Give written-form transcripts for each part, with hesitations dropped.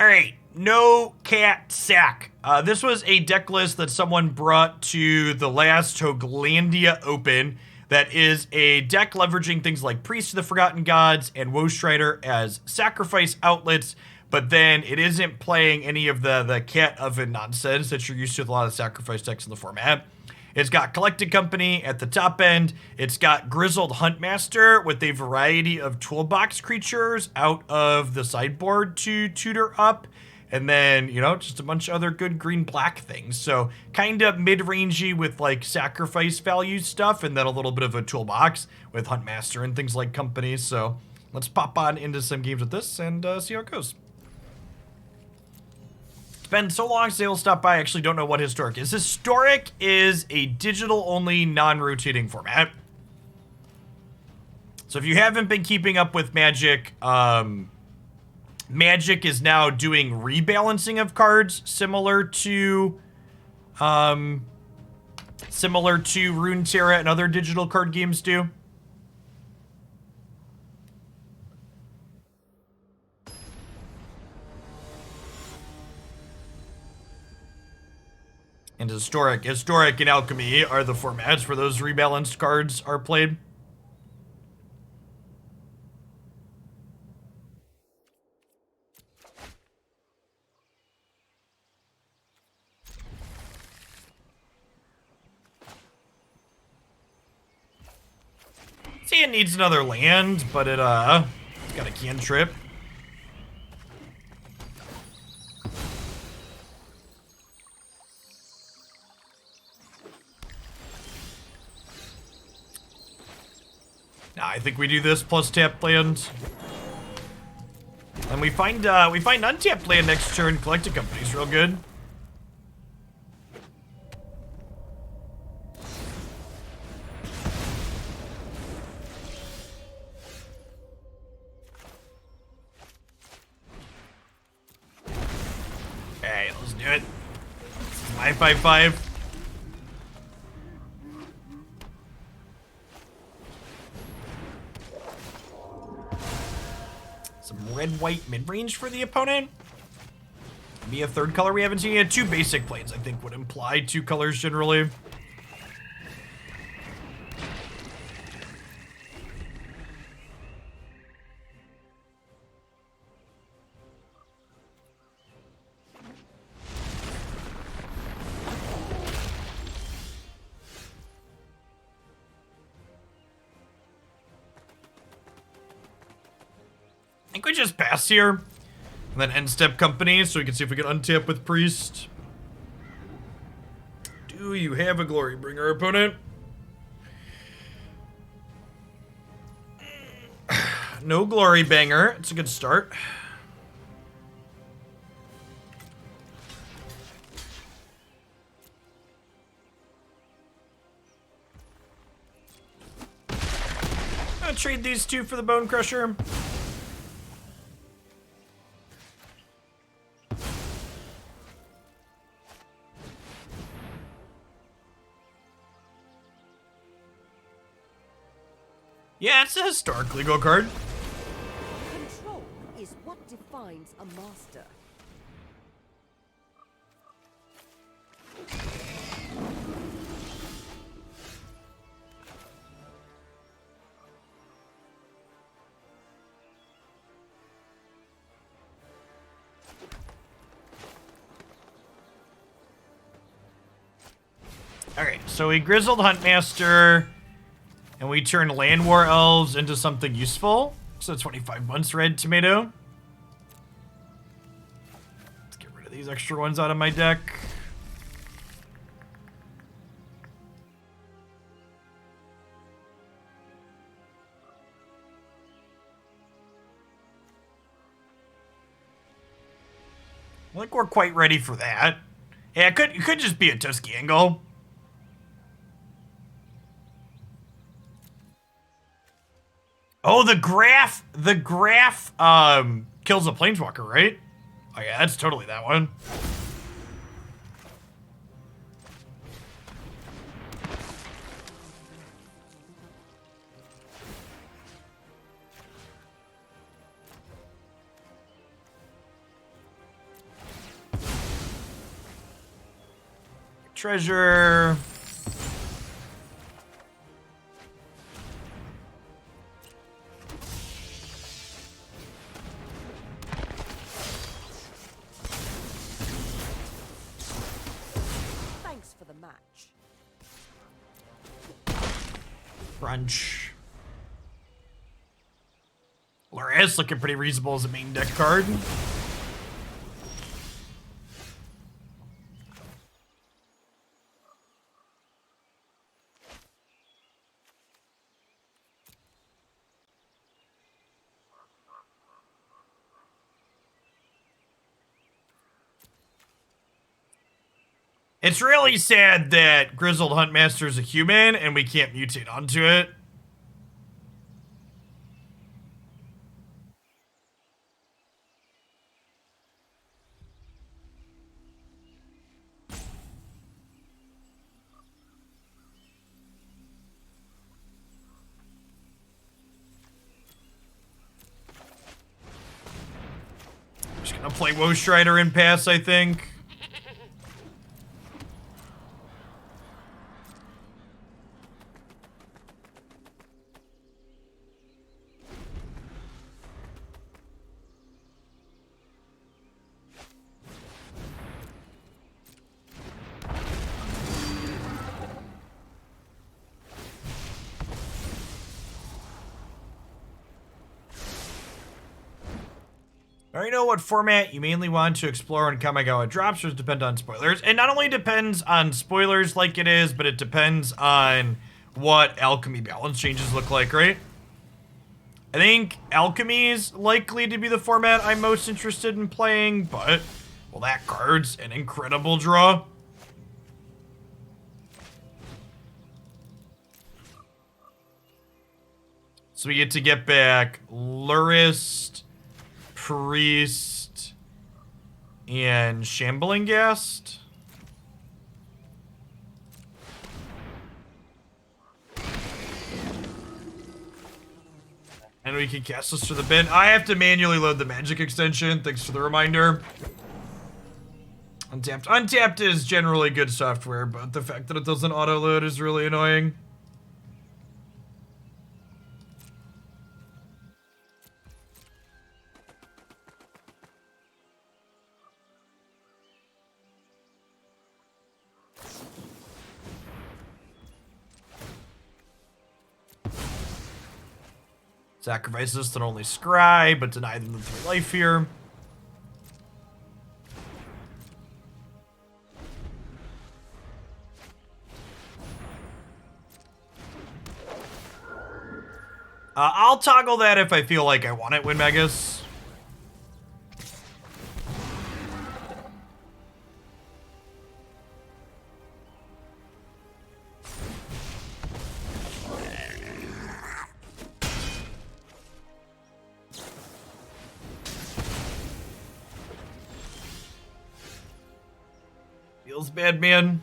All right, no cat sack. This was a deck list that someone brought to the last Hoglandia Open. That is a deck leveraging things like Priest of the Forgotten Gods and Woe Strider as sacrifice outlets, but then it isn't playing any of the cat oven nonsense that you're used to with a lot of sacrifice decks in the format. It's got Collected Company at the top end. It's got Grizzled Huntmaster with a variety of toolbox creatures out of the sideboard to tutor up. And then, you know, just a bunch of other good green-black things. So kind of mid-rangey with, like, sacrifice value stuff, and then a little bit of a toolbox with Huntmaster and things like Company. So let's pop on into some games with this and see how it goes. It's been so long since they'll stop by, I actually don't know what Historic is. Historic is a digital-only, non-rotating format. So if you haven't been keeping up with Magic, Magic is now doing rebalancing of cards similar to Runeterra and other digital card games do. And Historic and Alchemy are the formats where those rebalanced cards are played. See, it needs another land, but it's got a cantrip. Nah, I think we do this plus tapped land. And we find untapped land next turn. Collected Company's real good. Alright, let's do it. 5/5/5. Some red-white mid-range for the opponent. Be a third color we haven't seen yet. Two basic planes, I think, would imply two colors generally. I think we just pass here, and then end step Company, so we can see if we can untap with Priest. Do you have a Glory Bringer, opponent? No Glory Banger. It's a good start. I'll trade these two for the Bone Crusher. Yeah, it's a historic legal card. Control is what defines a master. Alright, so we Grizzled Huntmaster, and we turn Llanowar Elves into something useful. So 25 months red tomato. Let's get rid of these extra ones out of my deck. I think we're quite ready for that. Yeah, it could just be a Toski angle. Oh, the Graf kills a Planeswalker, right? Oh yeah, that's totally that one. treasure. Thanks for the match. Crunch. Lurrus looking pretty reasonable as a main deck card. It's really sad that Grizzled Huntmaster is a human and we can't mutate onto it. Just gonna play Woe Strider and pass, I think. I already know what format you mainly want to explore in Kamigawa drops, or does it depend on spoilers? It not only depends on spoilers like it is, but it depends on what alchemy balance changes look like, right? I think alchemy is likely to be the format I'm most interested in playing, but, well, that card's an incredible draw. So we get to get back Lurrus, Priest, and Shambling Ghast. And we can cast this to the bin. I have to manually load the magic extension. Thanks for the reminder. Untapped. Untapped is generally good software, but the fact that it doesn't auto-load is really annoying. Sacrifice this to only scry, but deny them the 3 life here. I'll toggle that if I feel like I want it, Winmagus. Feels bad, man.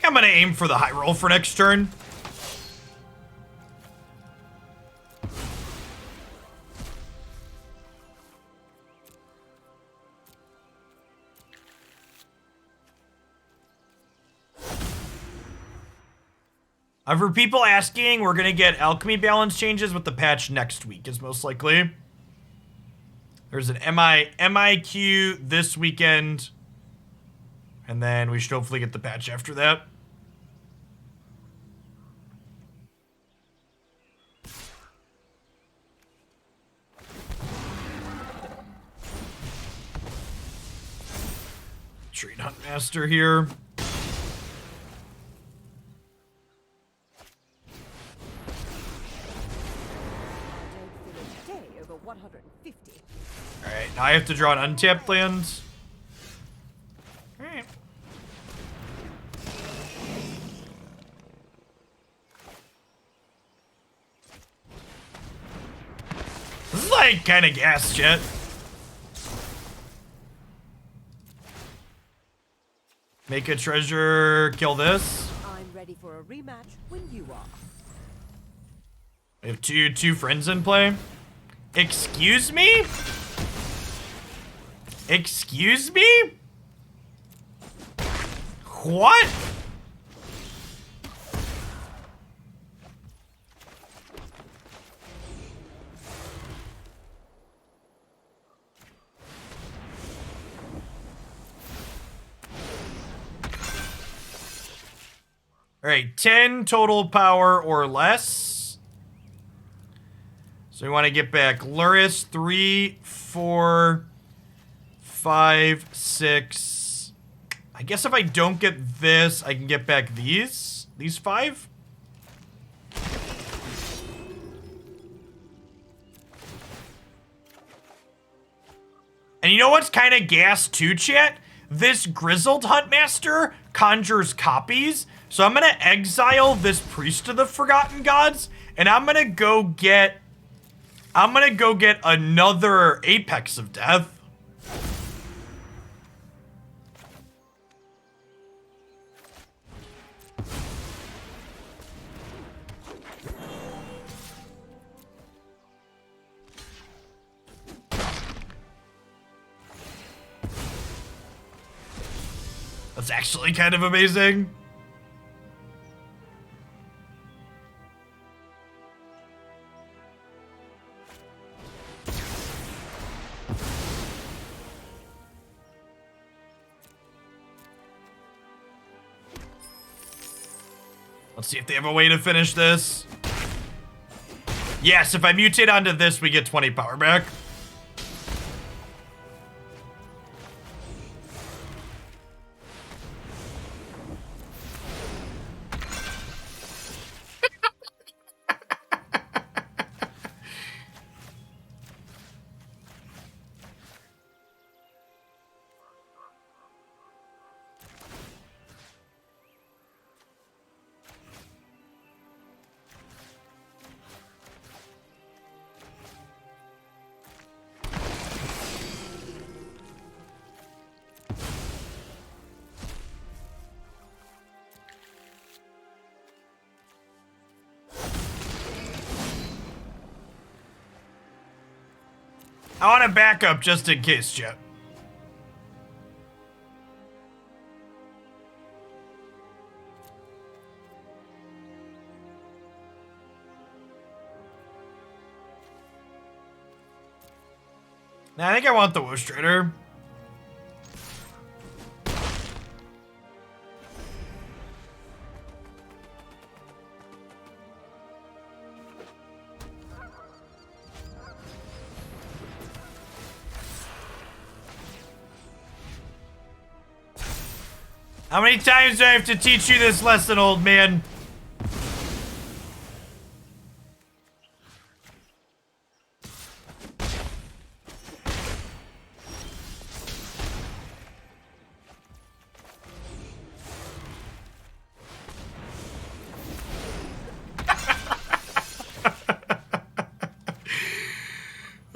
I'm gonna aim for the high roll for next turn. For people asking, we're gonna get alchemy balance changes with the patch next week, is most likely. There's an MIQ this weekend, and then we should hopefully get the patch after that. Treat Huntmaster here. Alright, now I have to draw an untapped land. Alright. This is like like kind of gassed yet. Make a treasure, kill this. I'm ready for a rematch when you are. We have two friends in play. Excuse me? Excuse me? What? All right, 10 total power or less. So we want to get back Lurrus, 3, 4, 5, 6. I guess if I don't get this, I can get back these 5. And you know what's kind of gas too, chat? This Grizzled Huntmaster conjures copies. So I'm gonna exile this Priest of the Forgotten Gods, and I'm gonna go get another Apex of Death. That's actually kind of amazing. Let's see if they have a way to finish this. Yes, if I mutate onto this, we get 20 power back. I want a backup just in case, chat. Nah, I think I want the Woe Strider. How many times do I have to teach you this lesson, old man?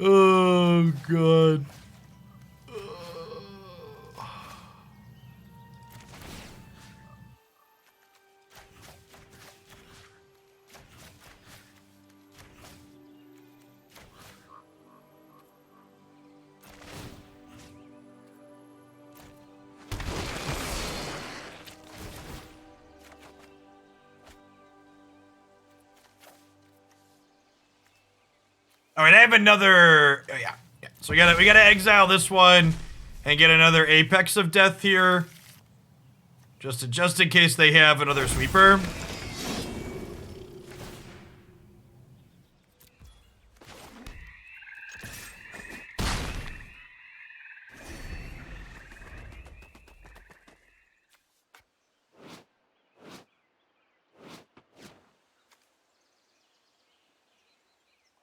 Oh, God. All right, I have another. Oh, yeah. So we gotta exile this one and get another Apex of Death here, just in case they have another sweeper.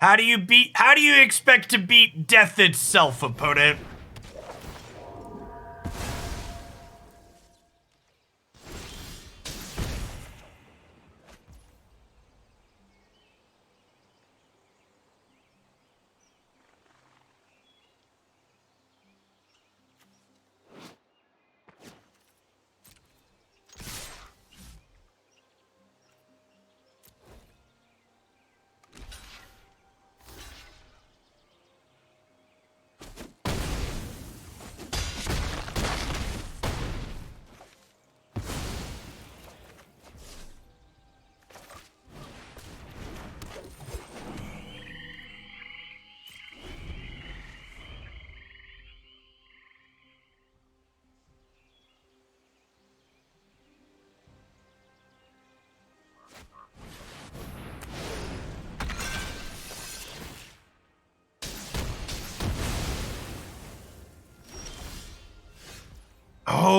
How do you expect to beat death itself, opponent?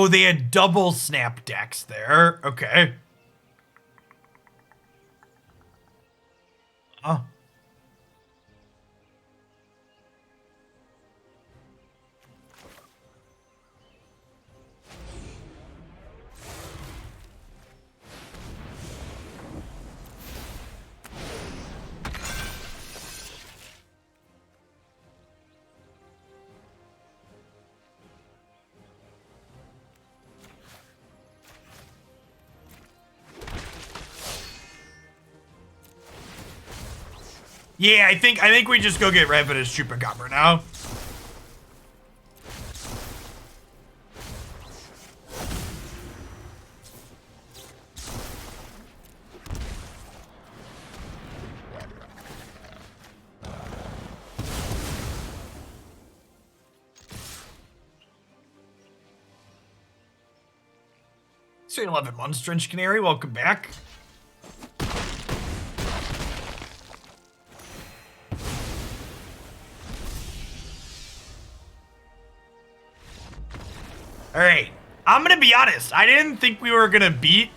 Oh, they had double snap decks there. Okay. Oh. Yeah, I think we just go get Ravenous Chupacabra now. Sweet 11 months, Trench Canary, welcome back. Alright, I'm gonna be honest, I didn't think we were gonna beat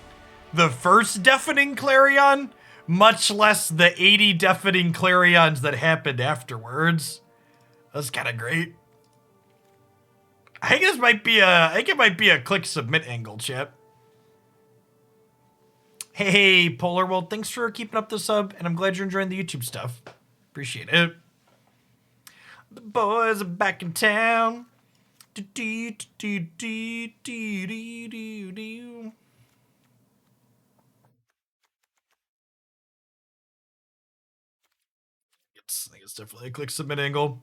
the first Deafening Clarion, much less the 80 Deafening Clarions that happened afterwards. That's kind of great. I think it might be a click submit angle, chat. Hey, Polar, well, thanks for keeping up the sub, and I'm glad you're enjoying the YouTube stuff. Appreciate it. The boys are back in town. I think it's definitely a click submit angle.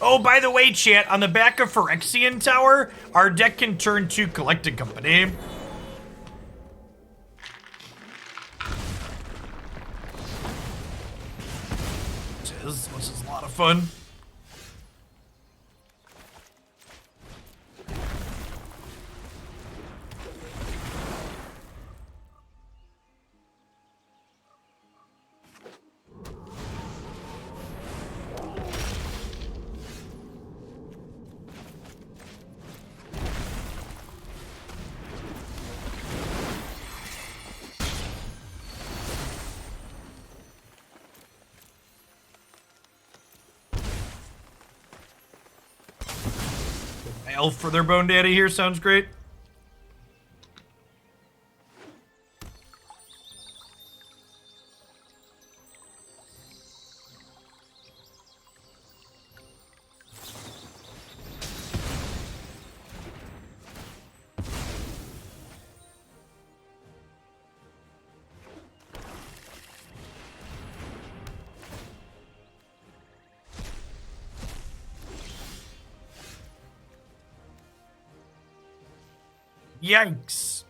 Oh, by the way, chat, on the back of Phyrexian Tower, our deck can turn to Collecting Company. Which is a lot of fun. Elf for their Bone Daddy here sounds great. Yikes.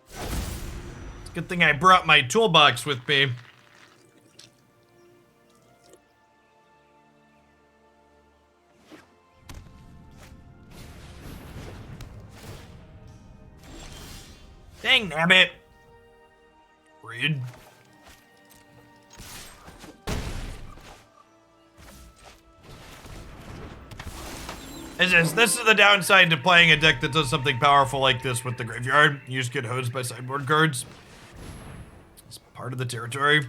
It's a good thing I brought my toolbox with me. Dang nabbit. Rude. This is the downside to playing a deck that does something powerful like this with the graveyard. You just get hosed by sideboard cards. It's part of the territory.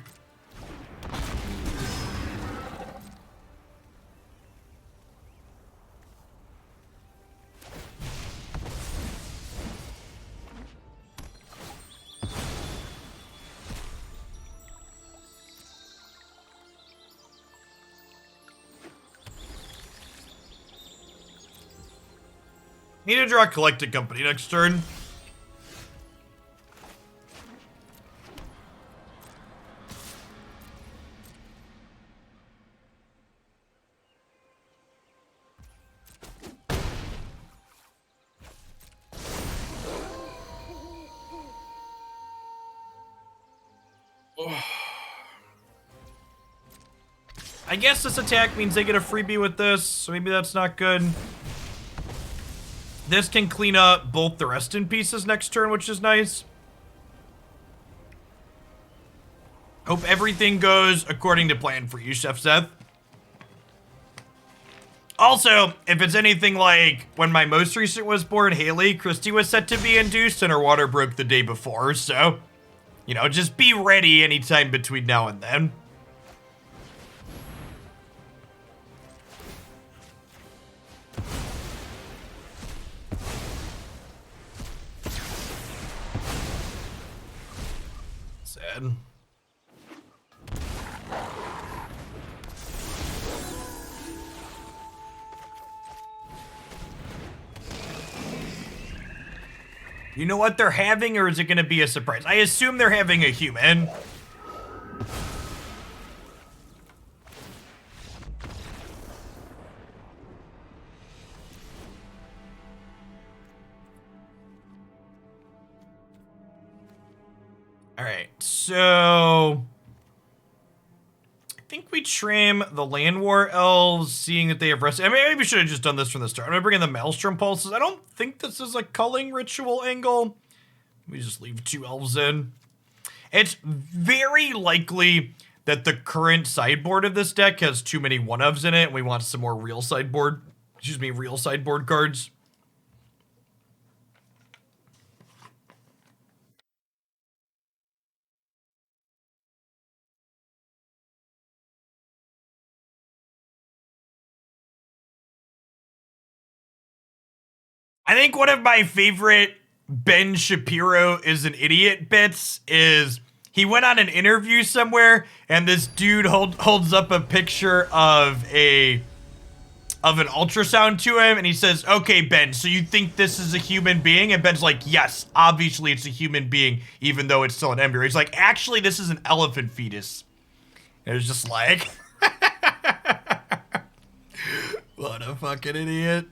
Need to draw Collected Company next turn. I guess this attack means they get a freebie with this, so maybe that's not good. This can clean up both the rest in pieces next turn, which is nice. Hope everything goes according to plan for you, Chef Seth. Also, if it's anything like when my most recent was born, Haley, Christy was set to be induced and her water broke the day before, so, you know, just be ready anytime between now and then. Sad. You know what they're having, or is it going to be a surprise? I assume they're having a human. All right, so I think we trim the Llanowar Elves, seeing that they have rested. I mean, maybe we should have just done this from the start. I'm gonna bring in the Maelstrom Pulses. I don't think this is a Culling Ritual angle. We just leave 2 elves in. It's very likely that the current sideboard of this deck has too many 1-ofs in it, and we want some more real sideboard cards. I think one of my favorite Ben Shapiro is an idiot bits is he went on an interview somewhere and this dude holds up a picture of an ultrasound to him and he says, "Okay, Ben, so you think this is a human being?" And Ben's like, "Yes, obviously it's a human being, even though it's still an embryo." He's like, "Actually, this is an elephant fetus." And it was just like, what a fucking idiot.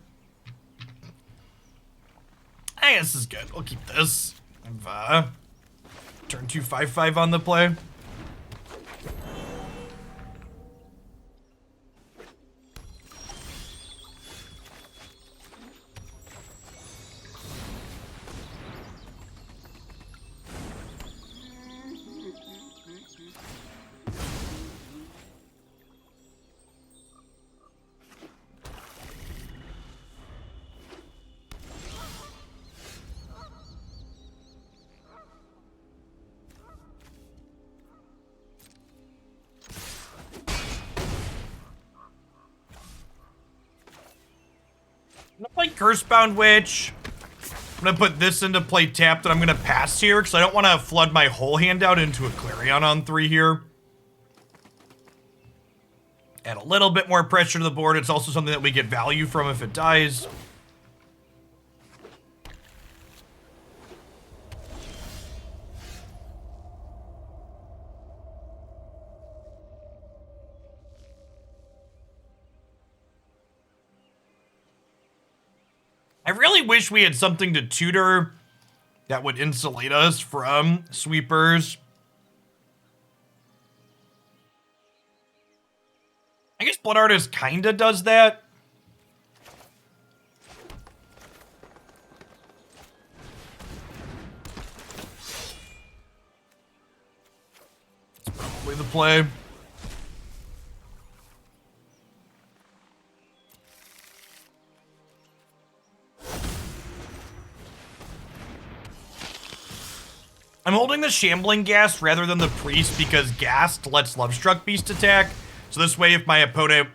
I guess this is good. We'll keep this. Turn 2 5/5 on the play. I'm gonna play Cursebound Witch. I'm gonna put this into play tapped, and I'm gonna pass here because I don't want to flood my whole hand out into a Clarion on 3 here. Add a little bit more pressure to the board. It's also something that we get value from if it dies. I really wish we had something to tutor that would insulate us from sweepers. I guess Blood Artist kinda does that. It's probably the play. I'm holding the Shambling Ghast rather than the Priest because Ghast lets Lovestruck Beast attack. So this way, if my opponent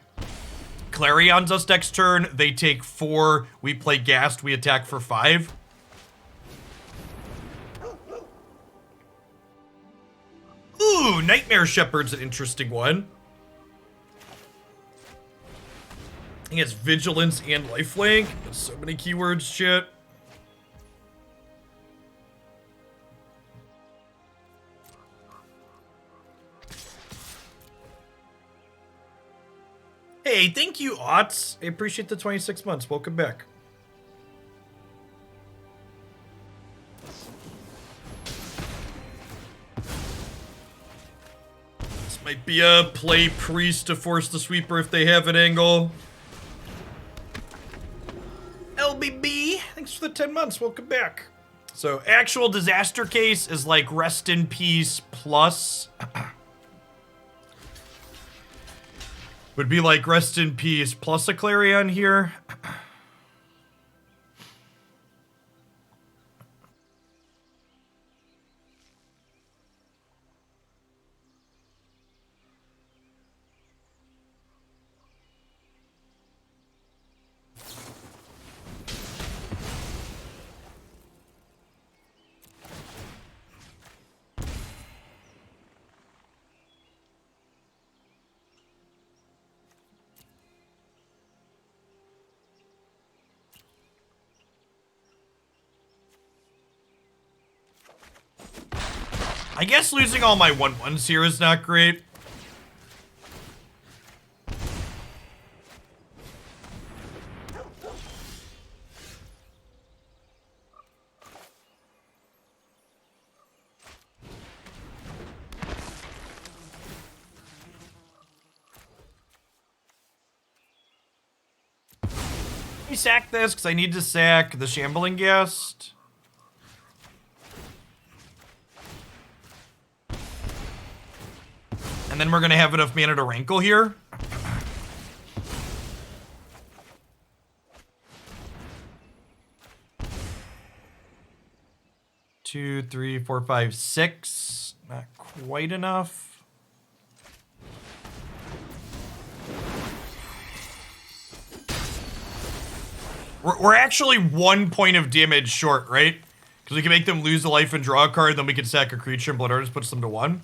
Clarions us next turn, they take 4, we play Ghast, we attack for 5. Ooh, Nightmare Shepherd's an interesting one. think it's vigilance and lifelink. There's so many keywords, shit. Hey, thank you, Otts. I appreciate the 26 months. Welcome back. This might be a play priest to force the sweeper if they have an angle. LBB, thanks for the 10 months. Welcome back. So, actual disaster case is like rest in peace plus... would be like rest in peace plus a Clarion here. I guess losing all my 1/1s here is not great. Let me sack this because I need to sack the Shambling Ghast. And then we're gonna have enough mana to Rankle here. Two, three, four, five, six. Not quite enough. We're actually 1 point of damage short, right? Because we can make them lose a life and draw a card, then we can sack a creature and Blood Artist puts them to 1.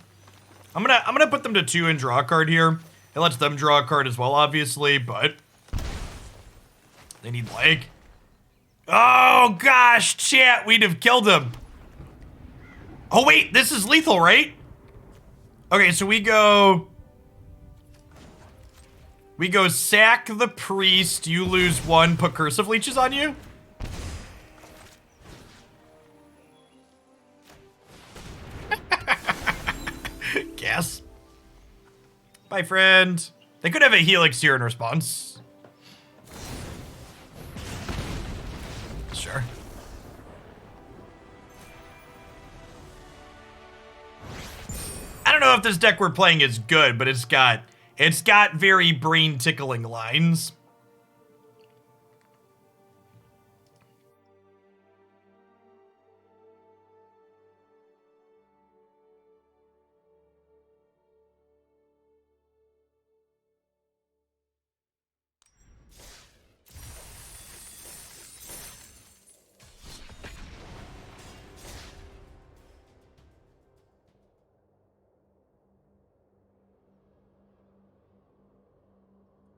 I'm gonna put them to 2 and draw a card here. It lets them draw a card as well, obviously, but they need leg. Oh gosh, chat, we'd have killed him. Oh wait, this is lethal, right? Okay, so we go sack the priest, you lose 1, put Cursive Leeches on you. Guess. Bye, friend. They could have a Helix here in response. Sure. I don't know if this deck we're playing is good, but it's got very brain tickling lines.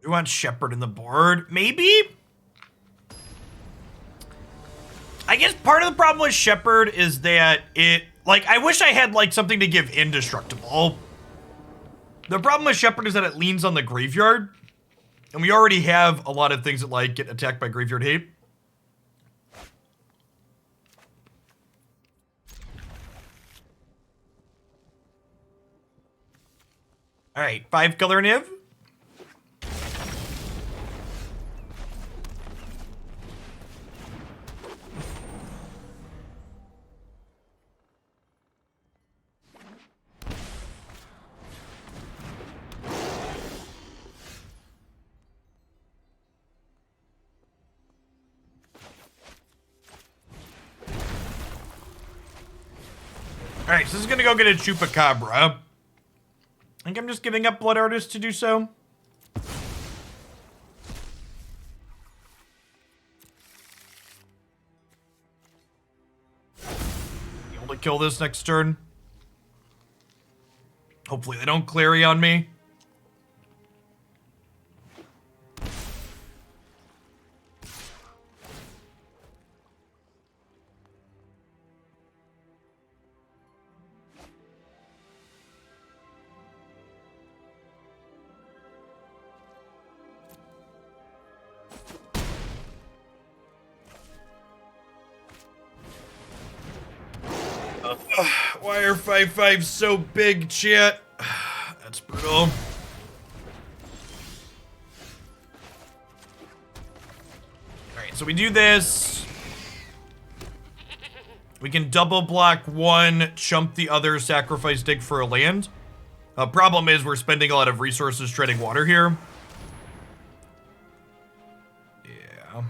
We want Shepherd in the board. Maybe? I guess part of the problem with Shepherd is that it... Like, I wish I had, like, something to give Indestructible. The problem with Shepherd is that it leans on the graveyard. And we already have a lot of things that, like, get attacked by Graveyard Hate. Alright, 5-color Niv. Alright, so this is gonna go get a Chupacabra. I think I'm just giving up Blood Artist to do so. Be able to kill this next turn. Hopefully they don't Clary on me. Why are 5/5 so big, chat? That's brutal. Alright, so we do this. We can double block one, chump the other, sacrifice dig for a land. Problem is we're spending a lot of resources treading water here. Yeah.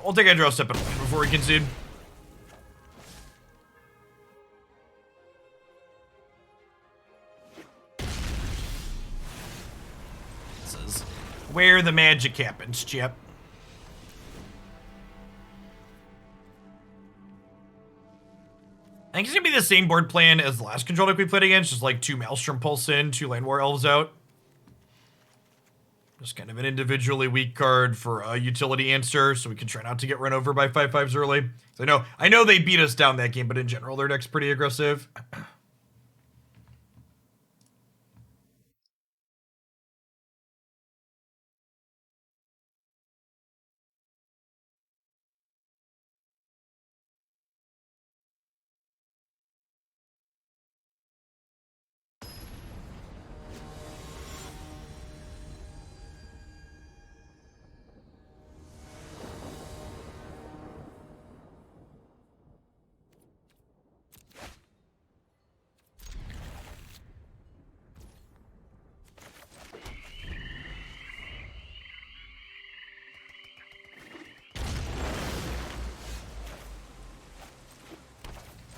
We'll take a draw step before we concede. This is where the magic happens, Chip. I think it's gonna be the same board plan as the last control deck we played against, just like 2 Maelstrom Pulse in, 2 Llanowar Elves out. Just kind of an individually weak card for a utility answer, so we can try not to get run over by 5/5s early. So I know they beat us down that game, but in general, their deck's pretty aggressive.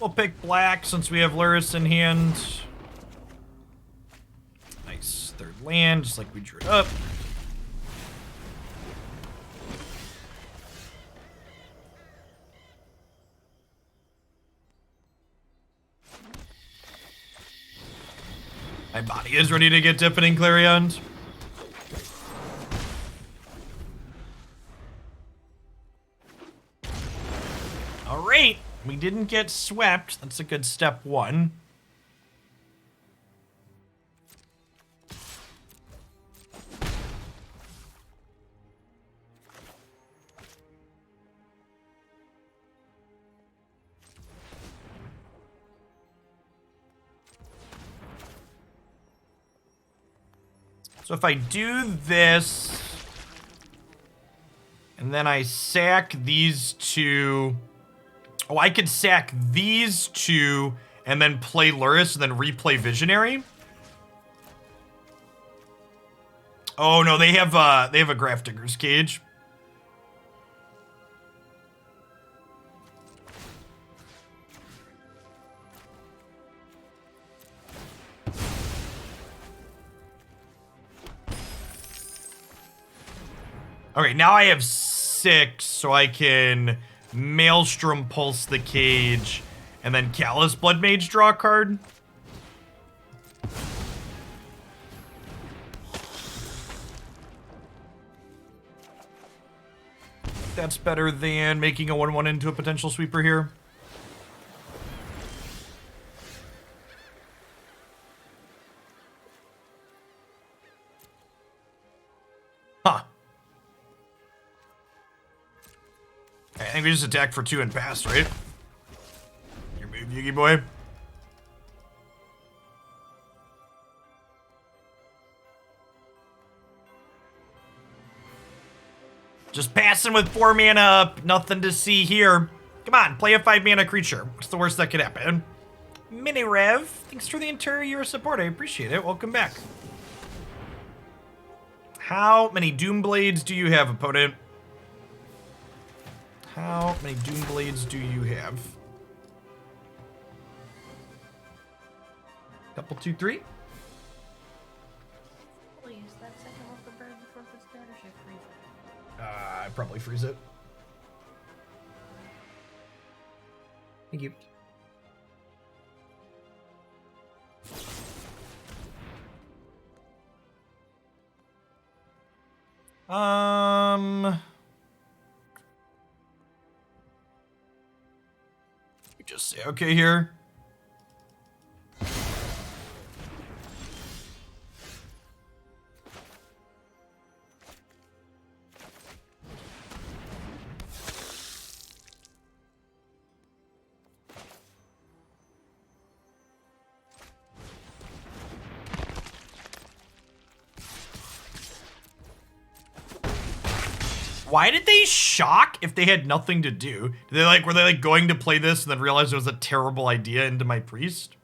We'll pick black since we have Lurrus in hand. Nice. Third land, just like we drew it up. My body is ready to get Deafening Clarion. All right. We didn't get swept. That's a good step one. So if I do this, and then I sack these two... Oh, I could sack these two and then play Lurrus and then replay Visionary. Oh no, they have a Grafdigger's Cage. Okay, now I have 6, so I can Maelstrom Pulse the Cage, and then Callous Bloodmage draw a card. That's better than making a 1/1 into a potential sweeper here. Huh. I think we just attack for 2 and pass, right? Your move, Yugi boy. Just passing with 4 mana up. Nothing to see here. Come on, play a 5 mana creature. What's the worst that could happen? Mini Rev, thanks for the entire year of support. I appreciate it. Welcome back. How many Doom Blades do you have, opponent? How many Doom Blades do you have? Couple, 2, 3. Please, that second one for bird before the starter ship freeze. I'd probably freeze it. Thank you. just say okay here. Why did they shock if they had nothing to do? Were they like going to play this and then realize it was a terrible idea into my priest?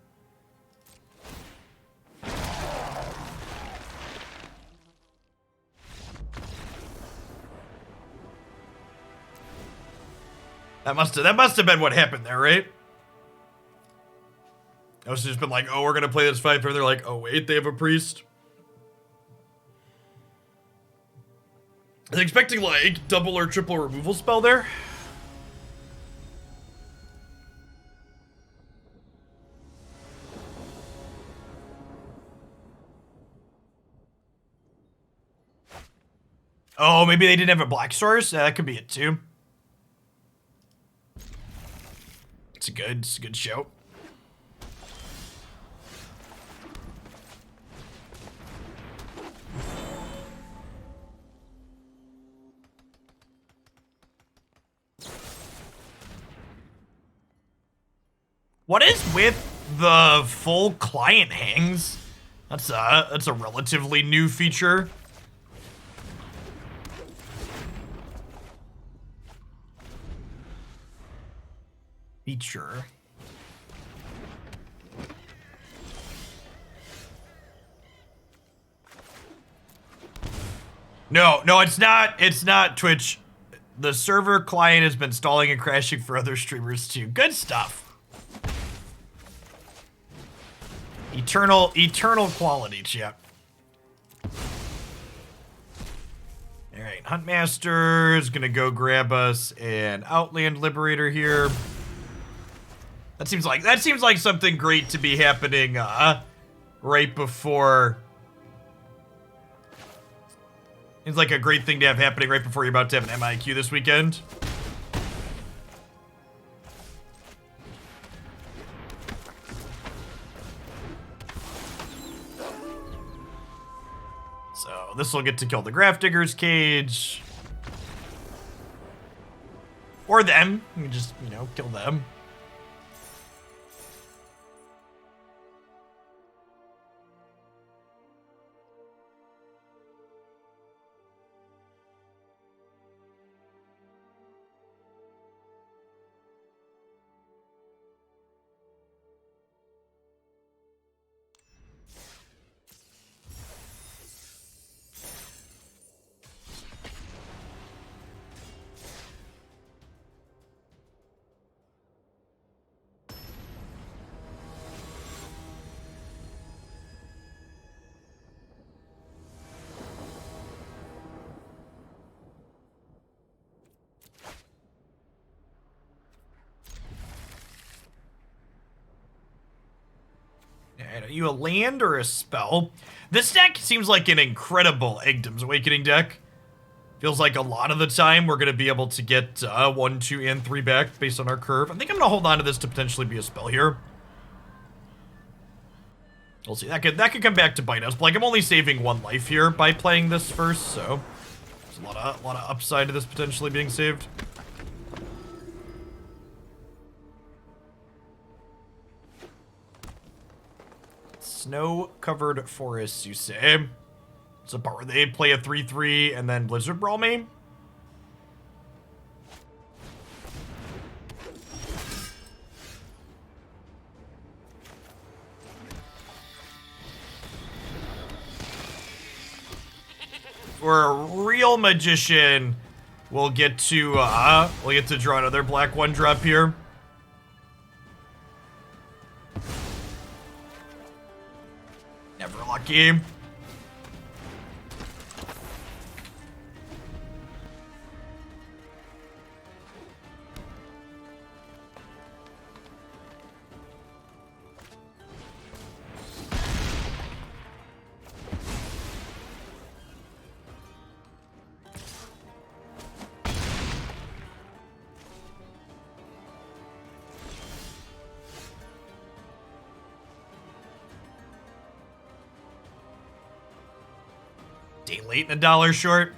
That must have been what happened there, right? I was just been like, oh, we're gonna play this fight, and they're like, oh wait, they have a priest. I was expecting like double or triple removal spell there. Oh, maybe they didn't have a black source? That could be it too. It's a good show. What is with the full client hangs? That's a relatively new feature. No, it's not. It's not Twitch. The server client has been stalling and crashing for other streamers too. Good stuff. Eternal quality, chat. All right, Huntmaster is gonna go grab us an Outland Liberator here. That seems like something great to be happening right before. Seems like a great thing to have happening right before you're about to have an MIQ this weekend. So this will get to kill the Grafdigger's Cage. Or them. You can just, kill them. Are you a land or a spell? This deck seems like an incredible Egdom's Awakening deck. Feels like a lot of the time we're going to be able to get 1, 2, and 3 back based on our curve. I think I'm going to hold on to this to potentially be a spell here. We'll see. That could come back to bite us. But like, I'm only saving 1 life here by playing this first, so there's a lot of upside to this potentially being saved. Snow-covered forests, you say? It's a part where they play a 3/3 and then Blizzard Brawl me? For a real magician, we'll get to draw another black 1-drop here. Never lucky. Day late and a dollar short.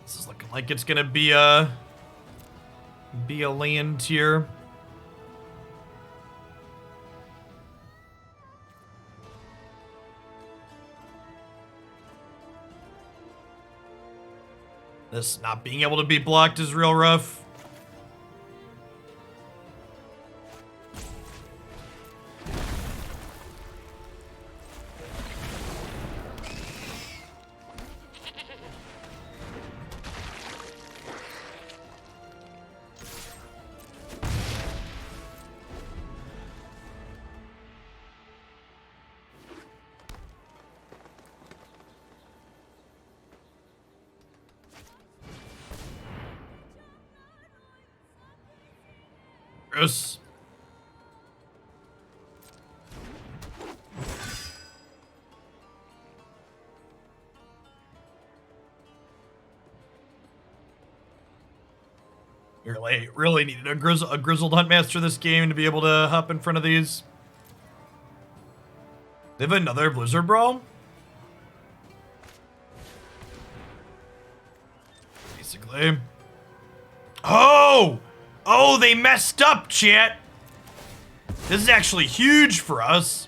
This is looking like it's gonna be a land here. This not being able to be blocked is real rough. Gross. Really needed a Grizzled Huntmaster this game to be able to hop in front of these. They have another Blizzard Brawl? Basically. Oh! Oh, they messed up, chat! This is actually huge for us.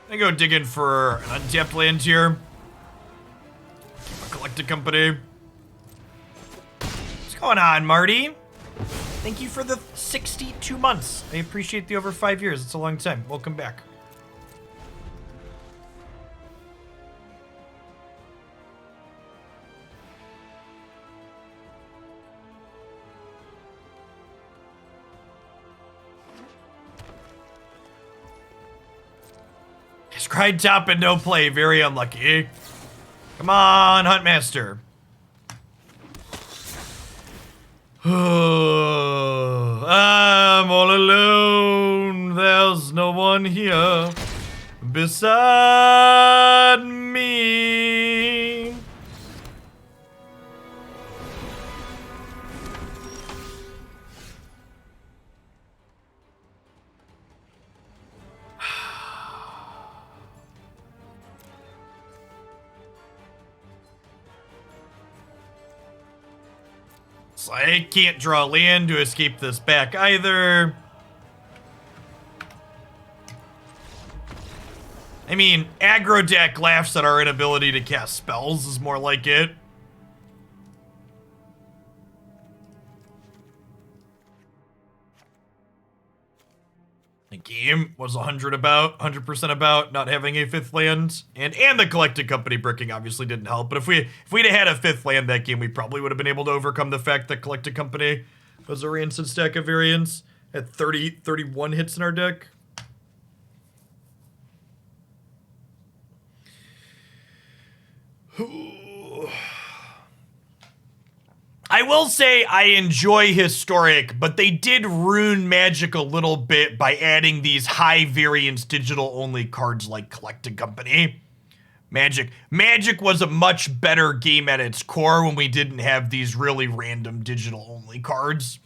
I go digging for an untapped land here. Keep a collected company. What's going on, Marty? Thank you for the 62 months. I appreciate the over 5 years. It's a long time. Welcome back. Scryed top and no play. Very unlucky. Come on, Huntmaster. I'm all alone. There's no one here beside me. So I can't draw land to escape this back either. I mean, aggro deck laughs at our inability to cast spells is more like it. The game was 100% about not having a fifth land, and the collected company bricking obviously didn't help. But if we'd have had a fifth land that game, we probably would have been able to overcome the fact that collected company was a rancid stack of variants at 31 hits in our deck. I will say I enjoy Historic, but they did ruin Magic a little bit by adding these high variance digital only cards like Collected Company. Magic was a much better game at its core when we didn't have these really random digital only cards.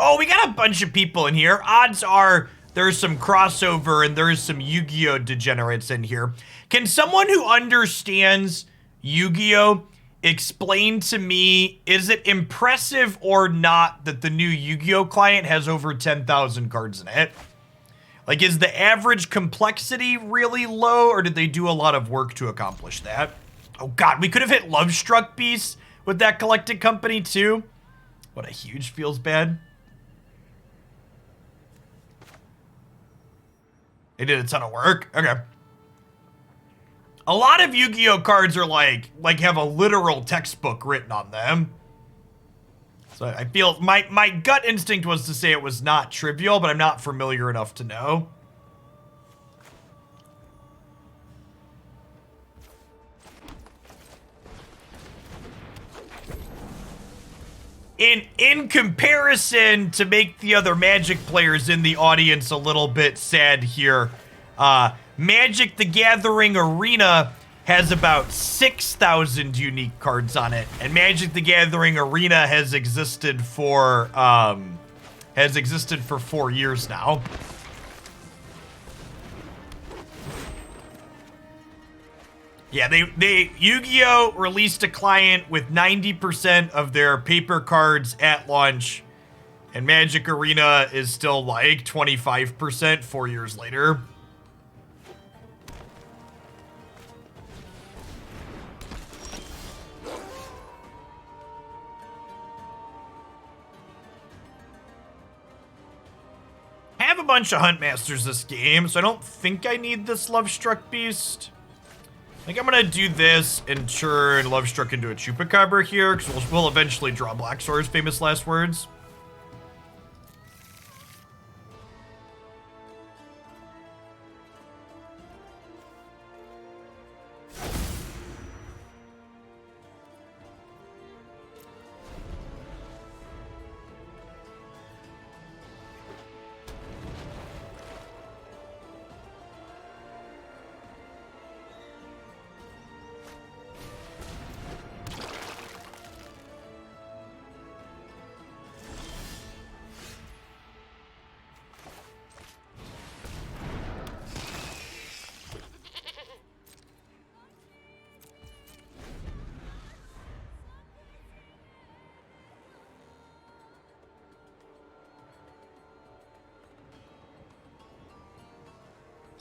Oh, we got a bunch of people in here. Odds are there's some crossover and there's some Yu-Gi-Oh! Degenerates in here. Can someone who understands Yu-Gi-Oh! Explain to me, is it impressive or not that the new Yu-Gi-Oh! Client has over 10,000 cards in it? Like, is the average complexity really low, or did they do a lot of work to accomplish that? Oh god, we could have hit Lovestruck Beast with that collected company too. What a huge feels bad. They did a ton of work. Okay. A lot of Yu-Gi-Oh cards are like have a literal textbook written on them. So I feel my gut instinct was to say it was not trivial, but I'm not familiar enough to know. In comparison, to make the other Magic players in the audience a little bit sad here, Magic the Gathering Arena has about 6,000 unique cards on it, and Magic the Gathering Arena has existed for 4 years now. Yeah, Yu-Gi-Oh! Released a client with 90% of their paper cards at launch, and Magic Arena is still like 25% 4 years later. I have a bunch of Huntmasters this game, so I don't think I need this Lovestruck Beast. I think I'm gonna do this and turn Lovestruck into a Chupacabra here, because we'll eventually draw Blacksore's famous last words.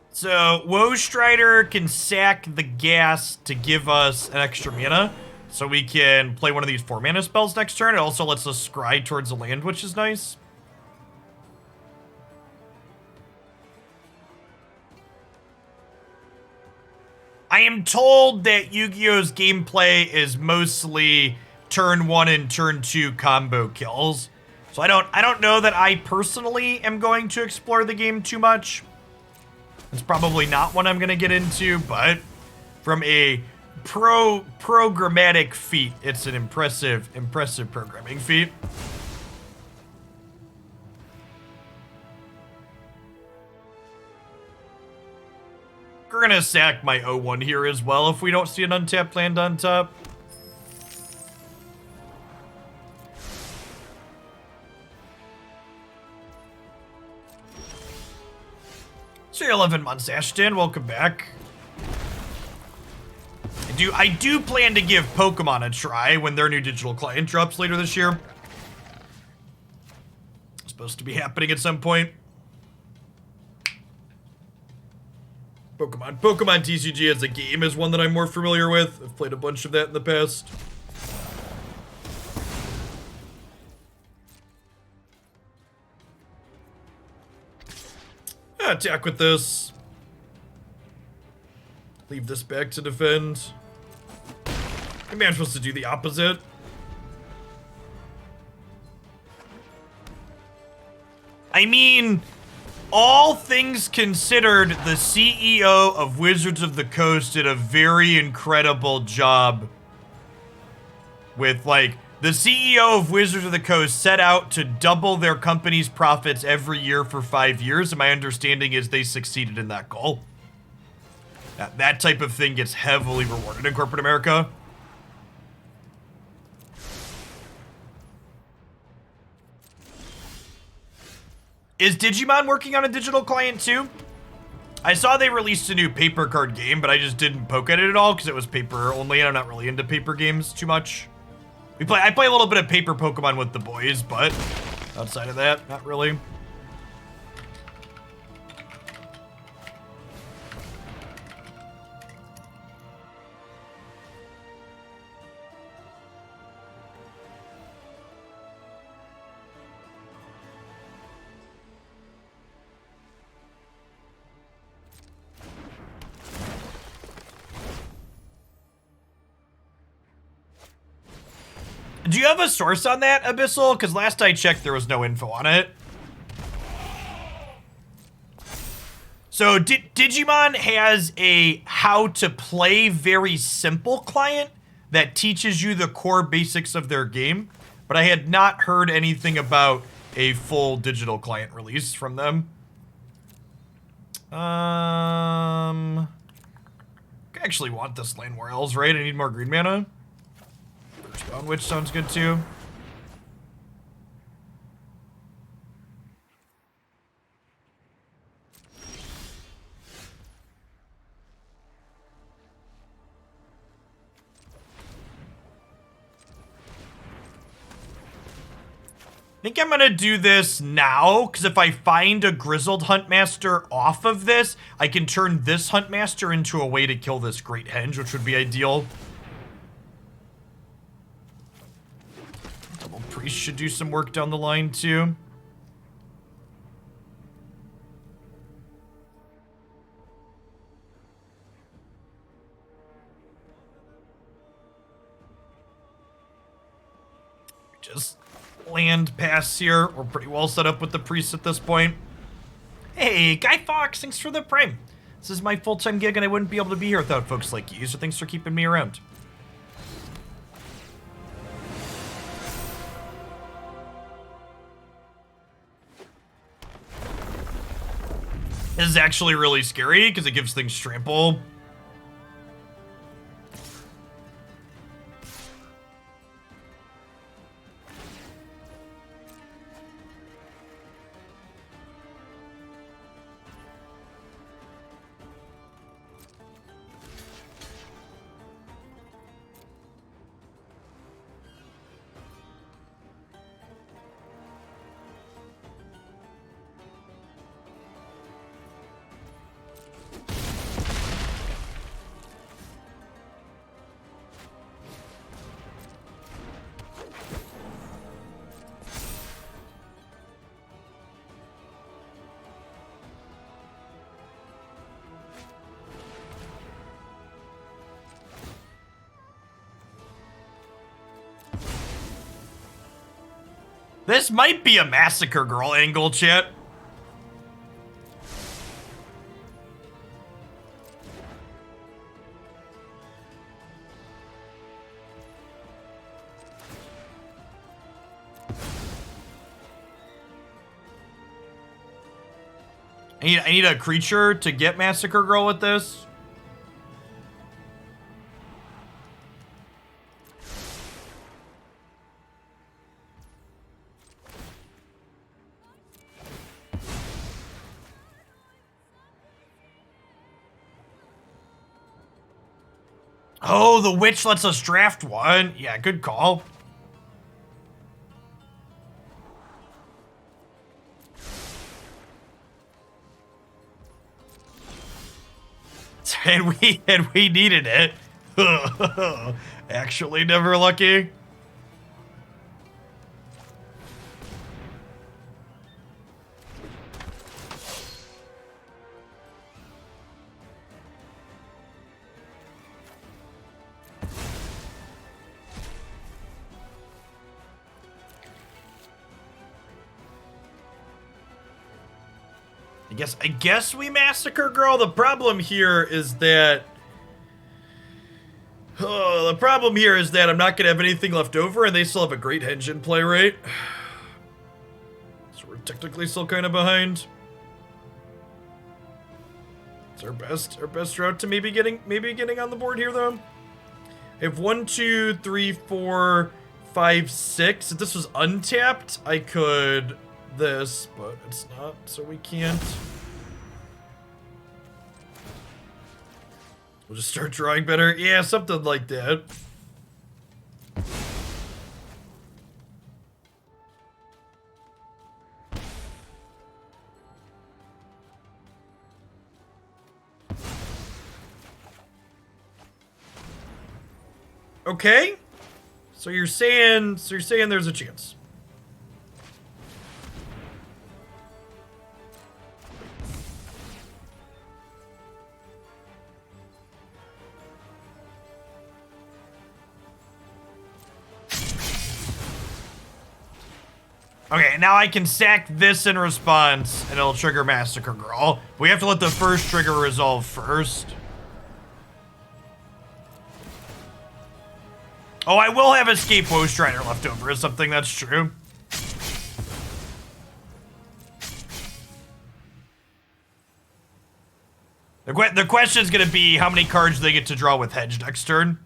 So, Woe Strider can sack the Ghast to give us an extra mana, so we can play one of these 4-mana spells next turn. It also lets us scry towards a land, which is nice. I am told that Yu-Gi-Oh's gameplay is mostly turn 1 and turn 2 combo kills. So I don't know that I personally am going to explore the game too much. It's probably not one I'm going to get into, but from a programmatic feat, it's an impressive programming feat. We're going to sack my O1 here as well if we don't see an untapped land on top. So 11 months, Ashton. Welcome back. I do plan to give Pokemon a try when their new digital client drops later this year. It's supposed to be happening at some point. Pokemon TCG as a game is one that I'm more familiar with. I've played a bunch of that in the past. Attack with this. Leave this back to defend. Maybe I'm supposed to do the opposite. I mean, all things considered, the CEO of Wizards of the Coast did a very incredible job with, like, the CEO of Wizards of the Coast set out to double their company's profits every year for 5 years, and my understanding is they succeeded in that goal. That type of thing gets heavily rewarded in corporate America. Is Digimon working on a digital client too? I saw they released a new paper card game, but I just didn't poke at it at all because it was paper only, and I'm not really into paper games too much. I play a little bit of paper Pokemon with the boys, but outside of that, not really. Do you have a source on that, Abyssal? Because last I checked, there was no info on it. So Digimon has a how to play very simple client that teaches you the core basics of their game, but I had not heard anything about a full digital client release from them. I actually want this Llanowar Elves, right? I need more green mana. Cursebound Witch sounds good too. I think I'm gonna do this now, because if I find a Grizzled Huntmaster off of this, I can turn this Huntmaster into a way to kill this Great Henge, which would be ideal. Double Priest should do some work down the line, too. Just land pass here. We're pretty well set up with the priest at this point. Hey, Guy Fox, thanks for the prime. This is my full-time gig and I wouldn't be able to be here without folks like you, so thanks for keeping me around. This is actually really scary because it gives things trample. This might be a Massacre Girl angle, chat. I need a creature to get Massacre Girl with this. Oh, the witch lets us draft one. Yeah, good call. And we needed it. Actually, never lucky. I guess we Massacre Girl. The problem here is that I'm not gonna have anything left over, and they still have a Great Henge in play, right? So we're technically still kind of behind. It's our best route to maybe getting on the board here, though. I have 1, 2, 3, 4, 5, 6. If this was untapped, I could this, but it's not, so we can't. We'll just start drawing better. Yeah, something like that. Okay. So you're saying there's a chance. Okay, now I can sack this in response, and it'll trigger Massacre Girl. We have to let the first trigger resolve first. Oh, I will have Escape Woe Strider left over or something, that's true. The question's gonna be how many cards they get to draw with Hedge next turn.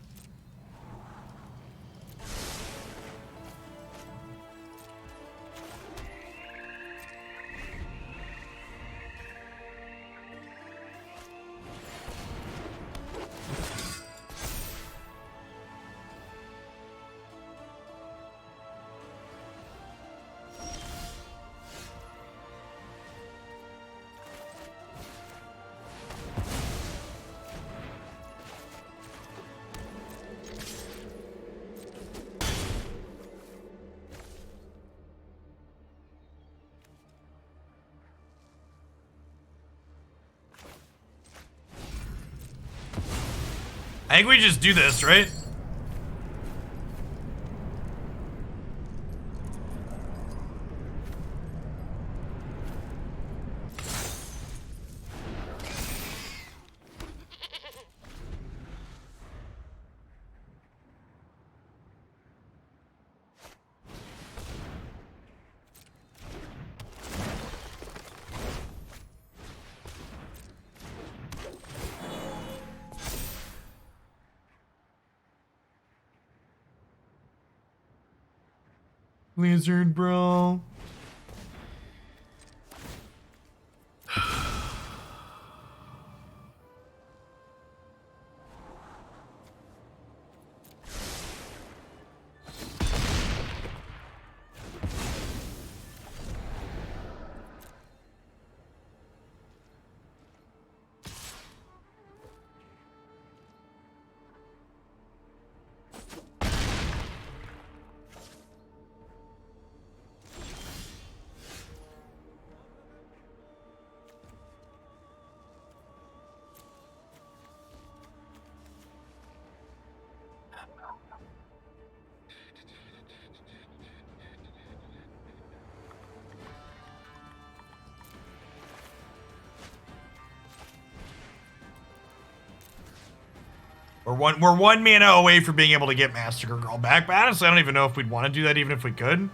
I think we just do this, right? Lizard, bro. We're one mana away from being able to get Massacre Girl back, but honestly, I don't even know if we'd want to do that even if we could.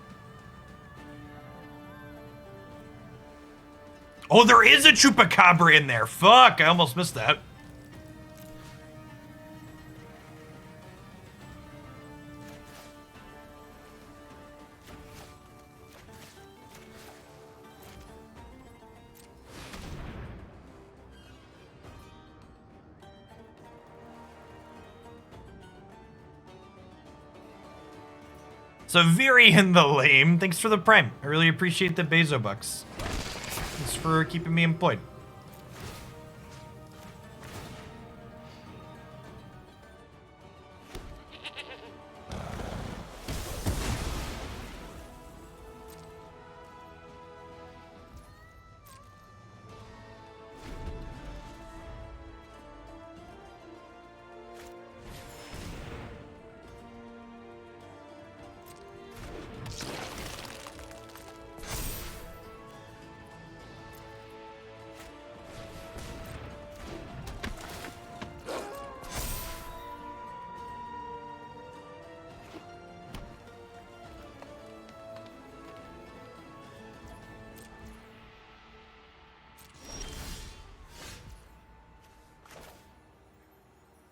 Oh, there is a Chupacabra in there. Fuck, I almost missed that. So very in the lame. Thanks for the prime. I really appreciate the Bezo bucks. Thanks for keeping me employed.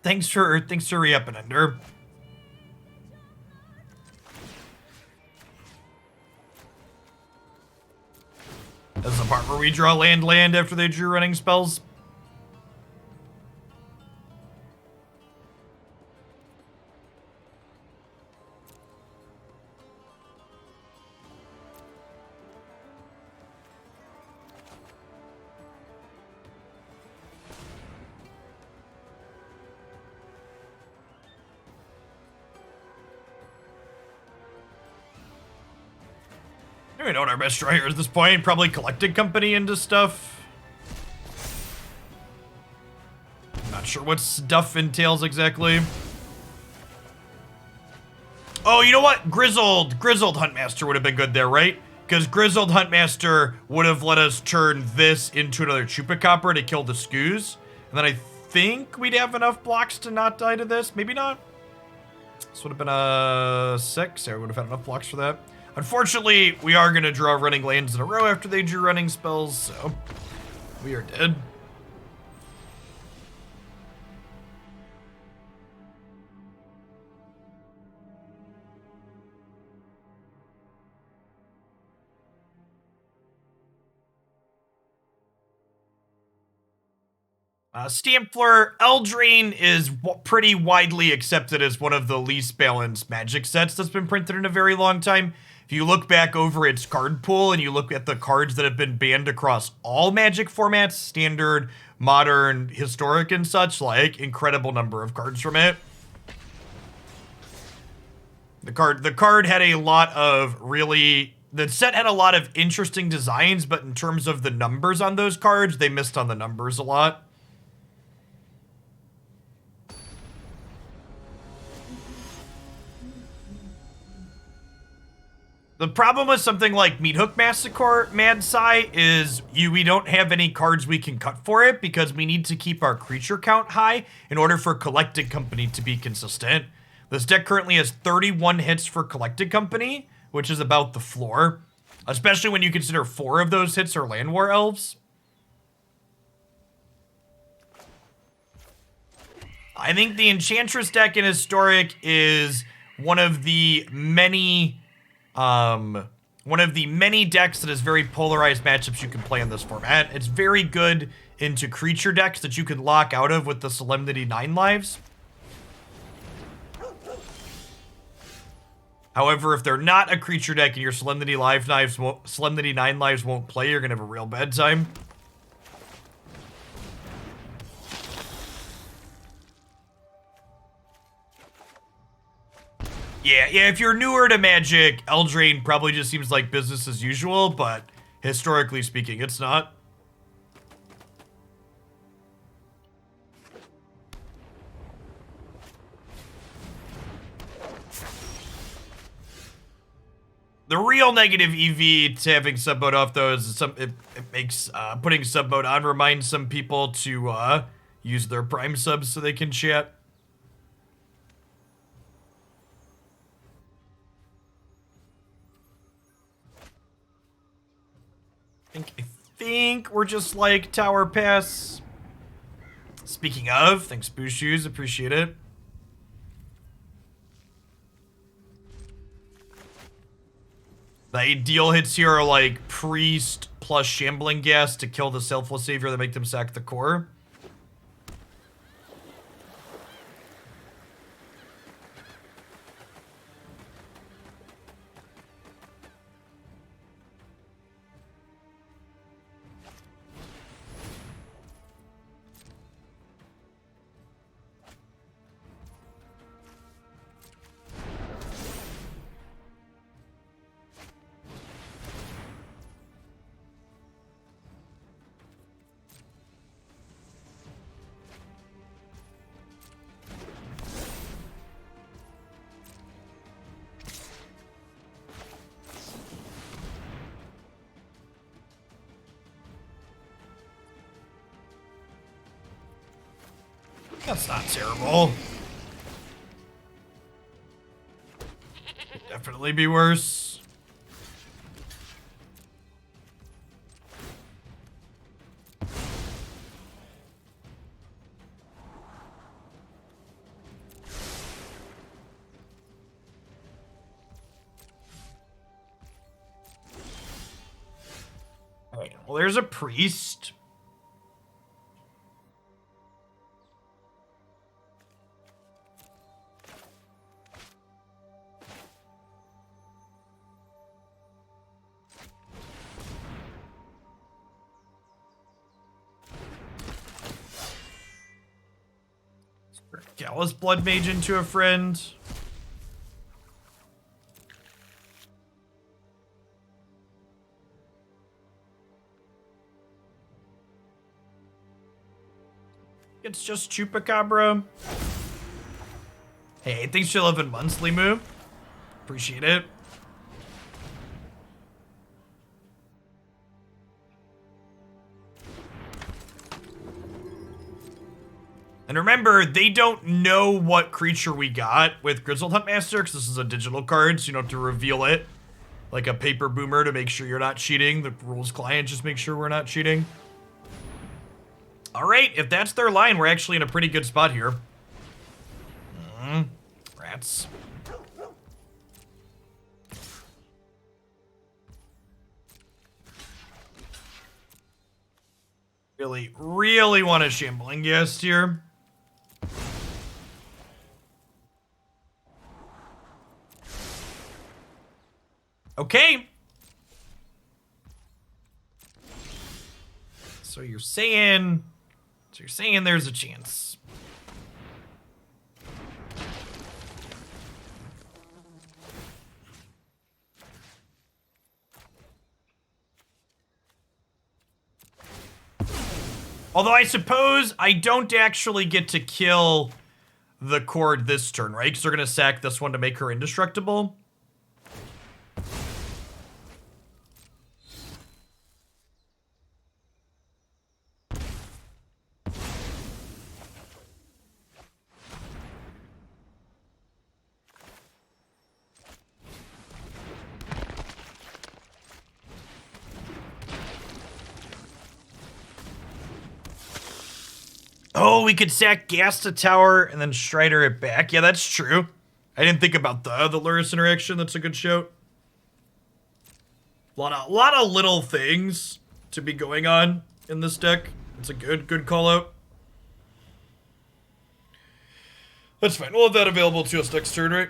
Thanks for re-upping, Ender. That's the part where we draw land after they drew running spells. We know what our best drawer is at this point. Probably collecting company into stuff. Not sure what stuff entails exactly. Oh, you know what? Grizzled Huntmaster would have been good there, right? Because Grizzled Huntmaster would have let us turn this into another Chupacabra to kill the Skoos. And then I think we'd have enough blocks to not die to this. Maybe not. This would have been a 6. Yeah, we would have had enough blocks for that. Unfortunately, we are going to draw running lands in a row after they drew running spells, so we are dead. Stampler Eldraine is pretty widely accepted as one of the least balanced Magic sets that's been printed in a very long time. If you look back over its card pool and you look at the cards that have been banned across all Magic formats, Standard, Modern, Historic, and such, like, incredible number of cards from it. The card had a lot of the set had a lot of interesting designs, but in terms of the numbers on those cards, they missed on the numbers a lot. The problem with something like Meathook Massacre Mad Sai is we don't have any cards we can cut for it because we need to keep our creature count high in order for Collected Company to be consistent. This deck currently has 31 hits for Collected Company, which is about the floor, especially when you consider 4 of those hits are Llanowar Elves. I think the Enchantress deck in Historic is one of the many decks that has very polarized matchups you can play in this format. It's very good into creature decks that you can lock out of with the Solemnity 9 lives. However, if they're not a creature deck and your Solemnity 9 lives won't play, you're gonna have a real bad time. Yeah, if you're newer to Magic, Eldraine probably just seems like business as usual, but historically speaking, it's not. The real negative EV to having submode off, though, is it makes putting submode on reminds some people to use their Prime subs so they can chat. I think we're just like Tower Pass. Speaking of, thanks Boo Shoes, appreciate it. The ideal hits here are like Priest plus Shambling Ghast to kill the Selfless Savior that make them sack the core. That's not terrible. Could definitely be worse. Alright, well, there's a priest. Callous Bloodmage into a friend. It's just Chupacabra. Hey, thanks for 11 monthly move. Appreciate it. And remember, they don't know what creature we got with Grizzled Huntmaster, because this is a digital card, so you don't have to reveal it like a paper boomer to make sure you're not cheating. The rules client just make sure we're not cheating. All right, if that's their line, we're actually in a pretty good spot here. Rats. Really, really want a Shambling Ghast here. Okay. So you're saying there's a chance. Although I suppose I don't actually get to kill the Cord this turn, right? Because they're going to sack this one to make her indestructible. Oh, we could sack Ghast Tower and then Strider it back. Yeah, that's true. I didn't think about the Lurrus interaction. That's a good shout. A lot of little things to be going on in this deck. It's a good call out. That's fine. We'll have that available to us next turn, right?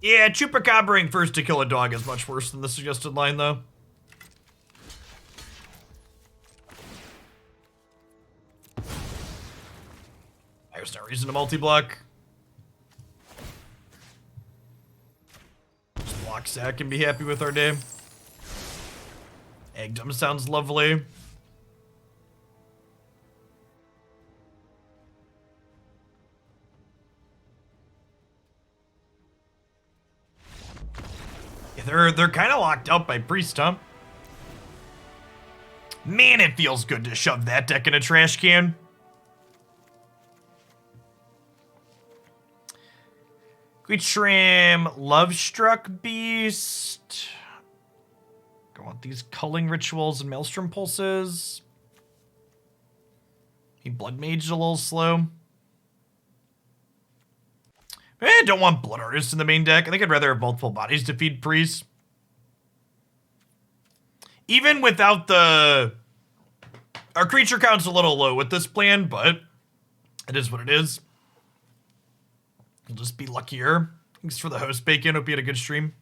Yeah, Chupacabraing first to kill a dog is much worse than the suggested line, though. There's no reason to multi-block. Just block sack and be happy with our day. Eggdom sounds lovely. Yeah, they're kind of locked up by Priest, huh? Man, it feels good to shove that deck in a trash can. We trim Lovestruck Beast. I want these Culling Rituals and Maelstrom Pulses. Blood Mage a little slow. I don't want Blood Artist in the main deck. I think I'd rather have multiple bodies to feed Priest. Even without the... Our creature count's a little low with this plan, but it is what it is. We'll just be luckier. Thanks for the host, Bacon. Hope you had a good stream.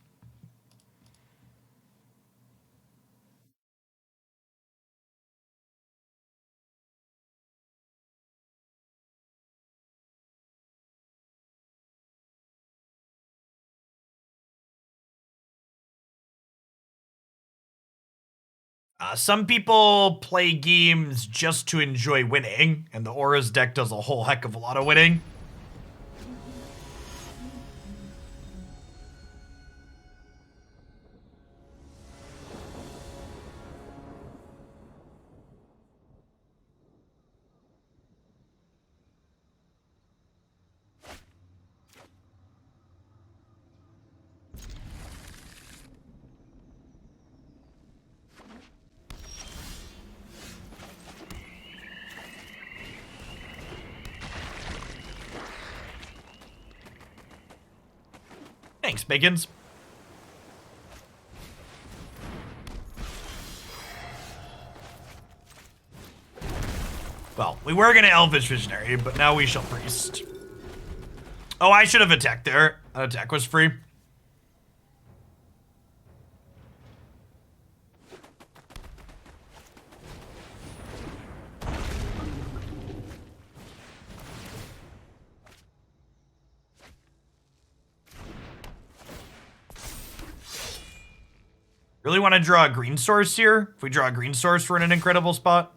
Some people play games just to enjoy winning, and the Auras deck does a whole heck of a lot of winning. Thanks, Bacons. Well, we were gonna Elvish Visionary, but now we shall Priest. Oh, I should have attacked there. That attack was free. Really want to draw a green source here? If we draw a green source, we're in an incredible spot.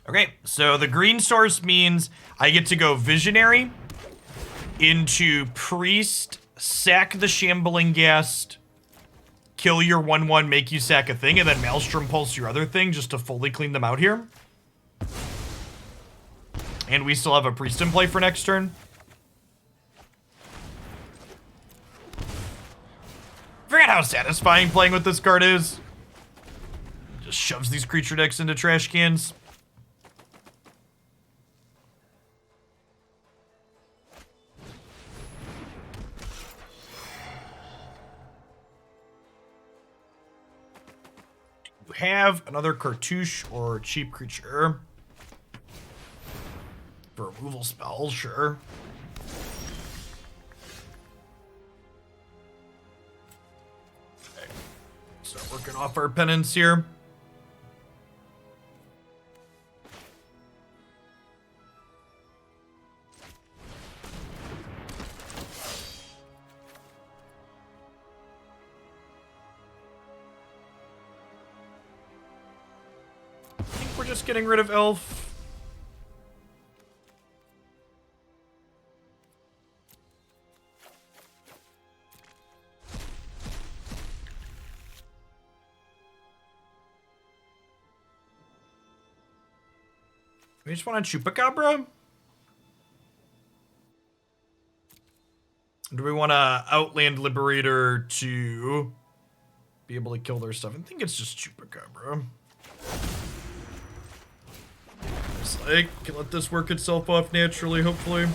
Okay, so the green source means I get to go Visionary into Priest, sack the Shambling Ghast, kill your 1/1, make you sack a thing, and then Maelstrom Pulse your other thing just to fully clean them out here. And we still have a Priest in play for next turn. I forgot how satisfying playing with this card is. Just shoves these creature decks into trash cans. Do you have another cartouche or cheap creature? For removal spells, sure. Okay. Start working off our penance here. I think we're just getting rid of Elf. We just want a Chupacabra? Do we want a Outland Liberator to be able to kill their stuff? I think it's just Chupacabra. It's like, can let this work itself off naturally, hopefully.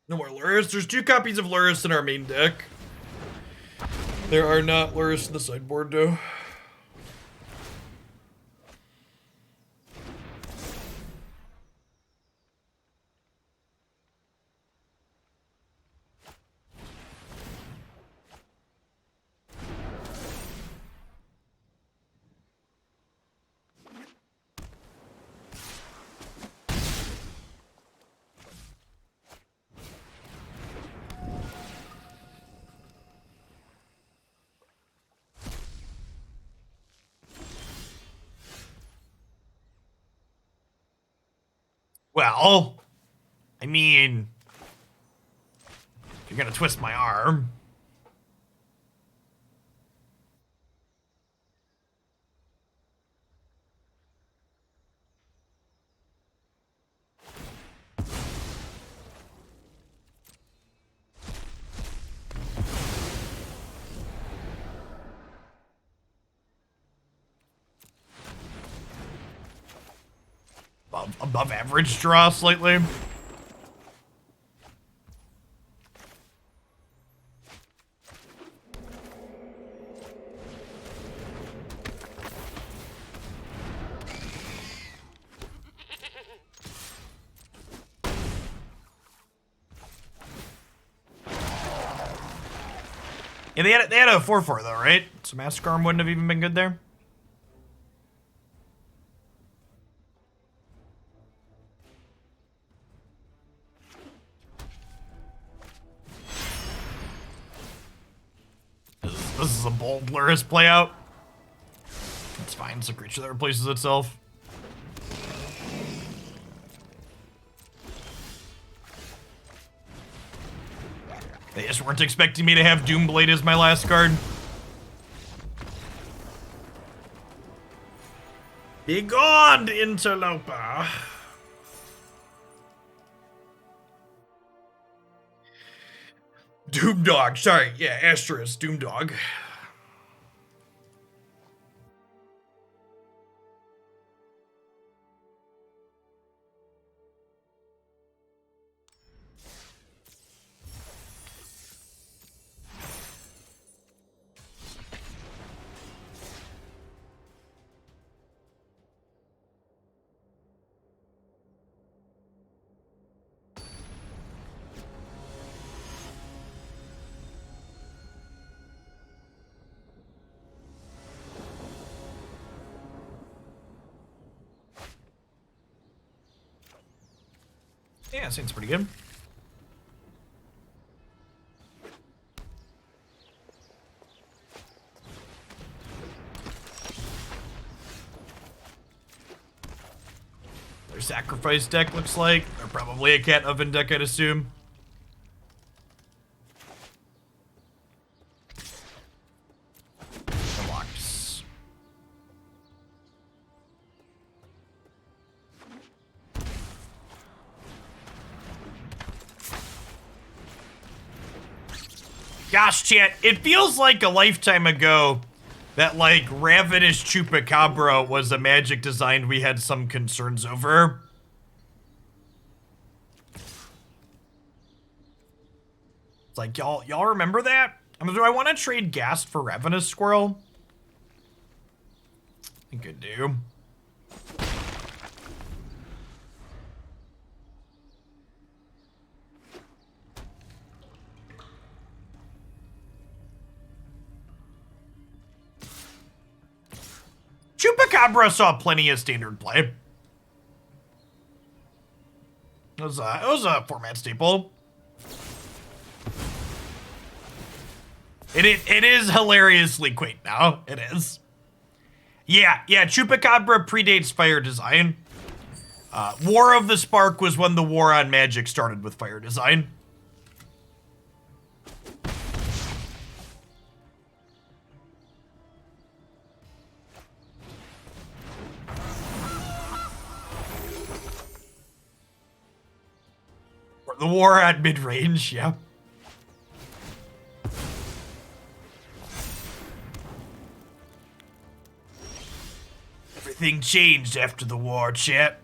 No more Lurrus. There's 2 copies of Lurrus in our main deck. There are not Lurrus in the sideboard, though. Well, I mean, if you're gonna twist my arm. Above average draw slightly. Yeah, they had a 4/4 though, right? So Massacre Wurm wouldn't have even been good there. This is a bold Lurrus play out. It's fine, it's a creature that replaces itself. They just weren't expecting me to have Doomblade as my last card. Be gone, interloper. Doomdog, sorry, yeah, Asterisk, Doomdog. Yeah, seems pretty good. Their sacrifice deck looks like. They're probably a cat oven deck, I'd assume. Deluxe. Gosh, chat, it feels like a lifetime ago that, like, Ravenous Chupacabra was a magic design we had some concerns over. It's like, y'all remember that? I mean, do I want to trade Ghast for Ravenous Squirrel? I think I do. Chupacabra saw plenty of standard play. It was a format staple. It is hilariously quaint now. It is. Yeah, Chupacabra predates Fire Design. War of the Spark was when the war on magic started with Fire Design. The war at mid-range, yeah. Everything changed after the war, chat.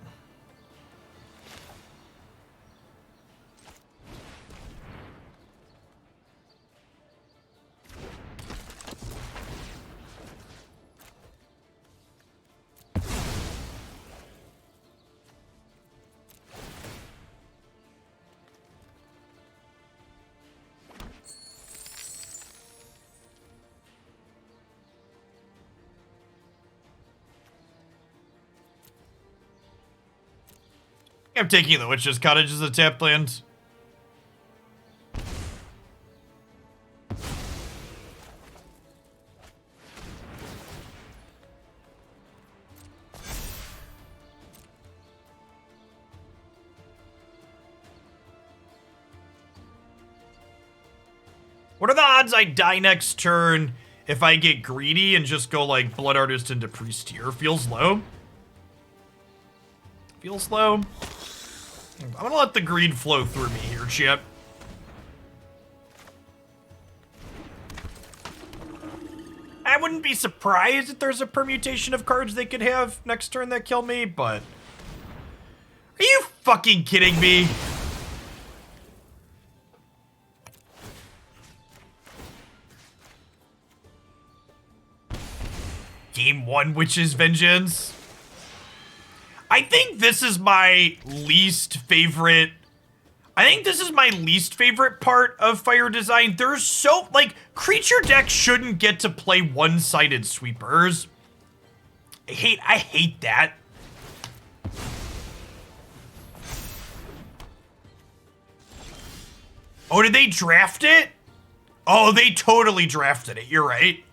I'm taking the Witch's Cottage as a tapped land. What are the odds I die next turn if I get greedy and just go like Blood Artist into Priest here? Feels low. Feels low. I'm gonna let the greed flow through me here, Chip. I wouldn't be surprised if there's a permutation of cards they could have next turn that kill me, but... Are you fucking kidding me? Game 1 Witch's Vengeance. I think this is my least favorite. I think this is my least favorite part of Fire Design. There's so, like, creature decks shouldn't get to play one-sided sweepers. I hate that. Oh, did they draft it? Oh, they totally drafted it. You're right.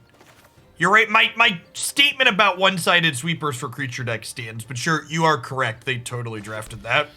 You're right. My statement about one-sided sweepers for creature deck stands, but sure, you are correct. They totally drafted that.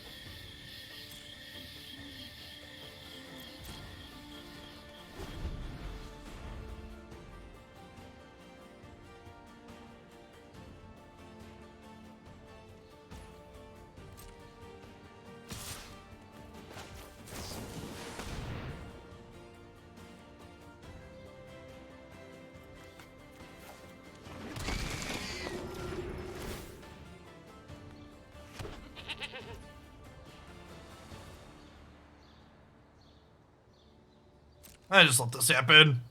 I just let this happen.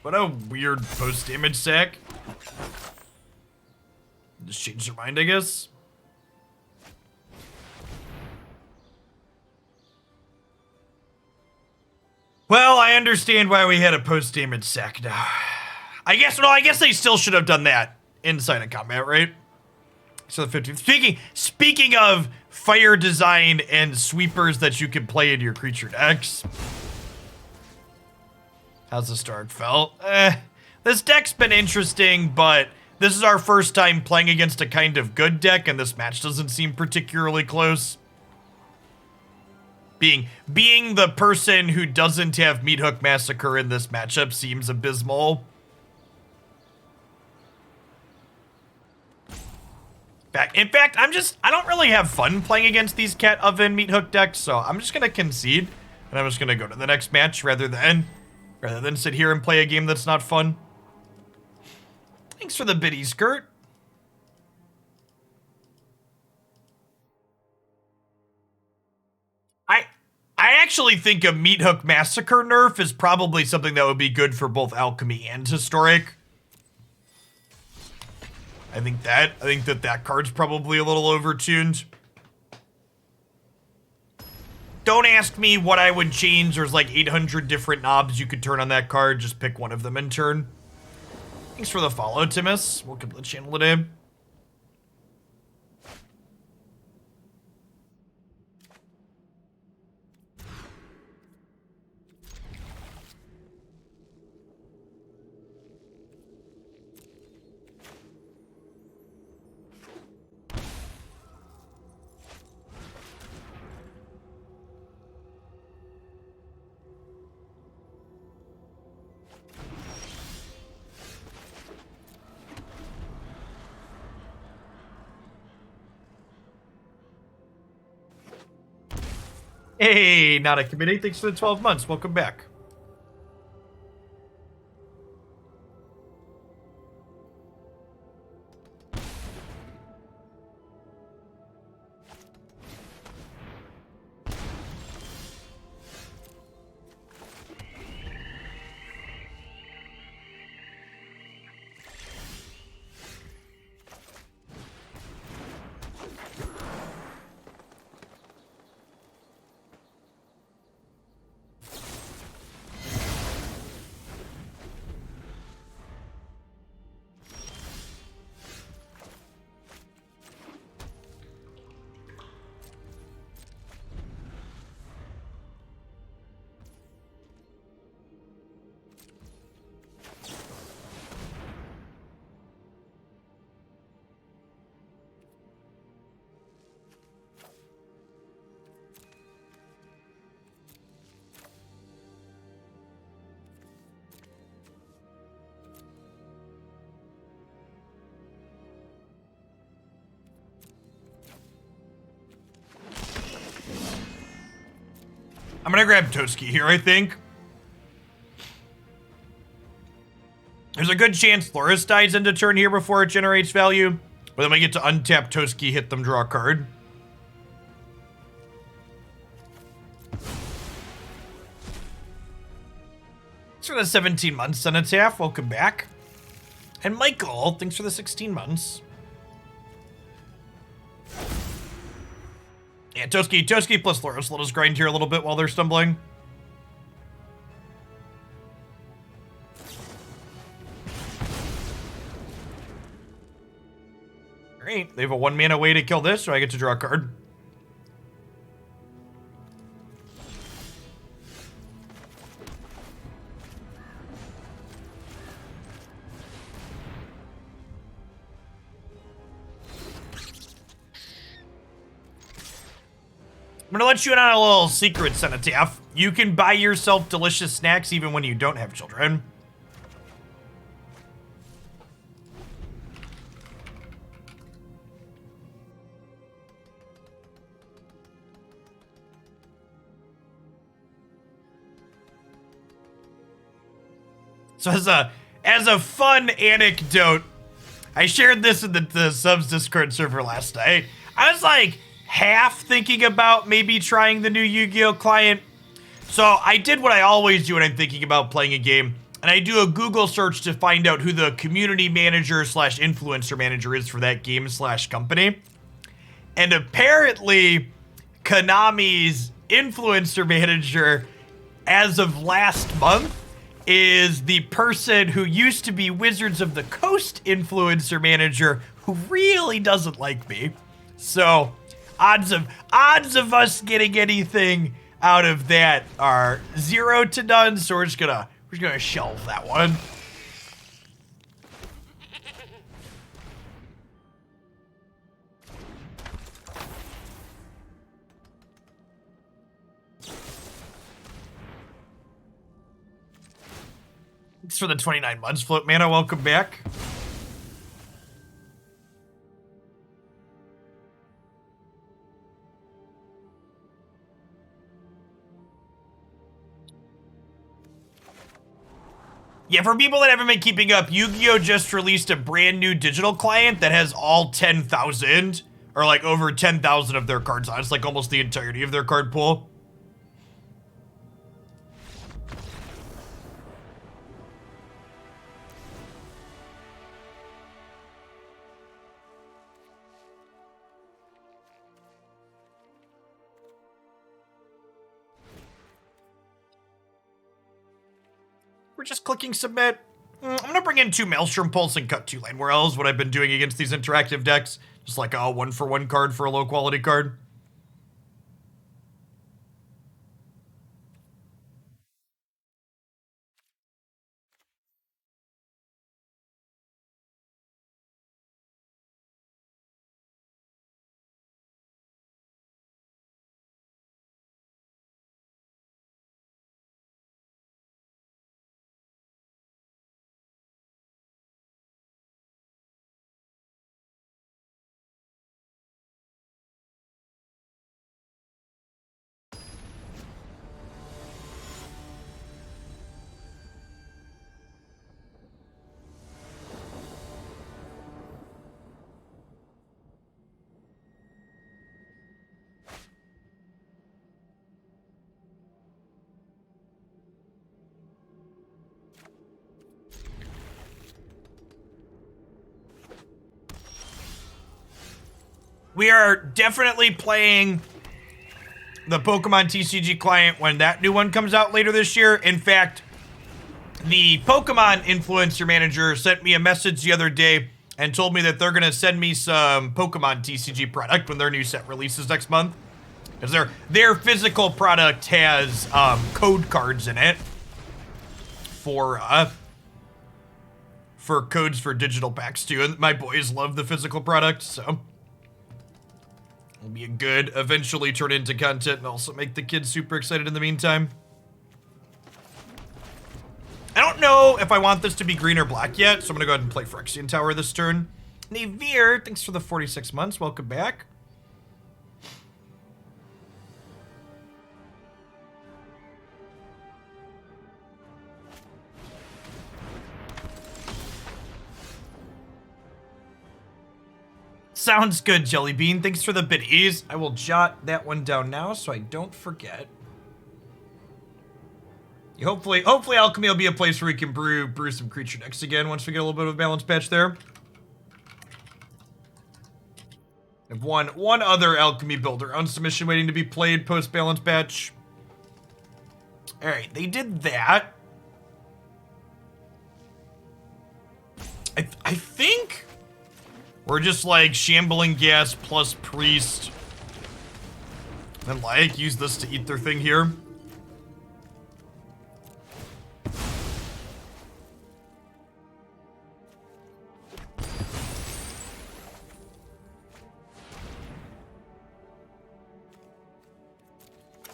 What a weird post-damage sack. Just change their mind, I guess. Well, I understand why we had a post-damage sack now. I guess they still should have done that inside of combat, right? So the 15. Speaking of fire design and sweepers that you can play in your creature decks. How's the start felt? This deck's been interesting, but this is our first time playing against a kind of good deck, and this match doesn't seem particularly close. Being the person who doesn't have Meathook Massacre in this matchup seems abysmal. In fact, I don't really have fun playing against these Cat Oven Meathook decks, so I'm just gonna concede, and I'm just gonna go to the next match rather than sit here and play a game that's not fun. Thanks for the biddy skirt. I actually think a Meathook Massacre nerf is probably something that would be good for both Alchemy and Historic. I think that card's probably a little overtuned. Don't ask me what I would change. There's like 800 different knobs you could turn on that card. Just pick one of them in turn. Thanks for the follow, Timus. Welcome to the channel today. Hey, not a committee. Thanks for the 12 months. Welcome back. I'm gonna grab Toski here, I think. There's a good chance Lurrus dies into turn here before it generates value. But then we get to untap Toski, hit them, draw a card. Thanks for the 17 months, Cenotaph. Welcome back. And Michael, thanks for the 16 months. Yeah, Toski plus Lurrus. Let us grind here a little bit while they're stumbling. Great. They have a 1 mana way to kill this, so I get to draw a card. I'm gonna let you in on a little secret, Cenotaph. You can buy yourself delicious snacks even when you don't have children. So as a fun anecdote, I shared this in the subs Discord server last night. I was like half thinking about maybe trying the new Yu-Gi-Oh client. So I did what I always do when I'm thinking about playing a game, and I do a Google search to find out who the community manager slash influencer manager is for that game slash company. And apparently Konami's influencer manager as of last month, is the person who used to be Wizards of the Coast influencer manager who really doesn't like me. So odds of us getting anything out of that are 0 to none. So we're just gonna shelve that one. Thanks for the 29 months, Float Mana. Welcome back. Yeah, for people that haven't been keeping up, Yu-Gi-Oh! Just released a brand new digital client that has all 10,000, or like over 10,000 of their cards on. It's like almost the entirety of their card pool. We're just clicking submit. I'm gonna bring in 2 Maelstrom Pulse and cut 2 Llanowar Elves, what I've been doing against these interactive decks. Just like a 1-for-1 card for a low quality card. We are definitely playing the Pokemon TCG client when that new one comes out later this year. In fact, the Pokemon influencer manager sent me a message the other day and told me that they're going to send me some Pokemon TCG product when their new set releases next month. Because their physical product has code cards in it for codes for digital packs too. And my boys love the physical product, so it'll be a good, eventually turn into content and also make the kids super excited in the meantime. I don't know if I want this to be green or black yet, so I'm gonna go ahead and play Phyrexian Tower this turn. Navir, thanks for the 46 months, welcome back. Sounds good, Jellybean. Thanks for the biddies. I will jot that one down now so I don't forget. Hopefully Alchemy will be a place where we can brew some creature decks again once we get a little bit of a balanced patch there. I have one other Alchemy builder on submission waiting to be played post-balance patch. Alright, they did that. I think we're just like Shambling Ghast plus Priest. And like, use this to eat their thing here.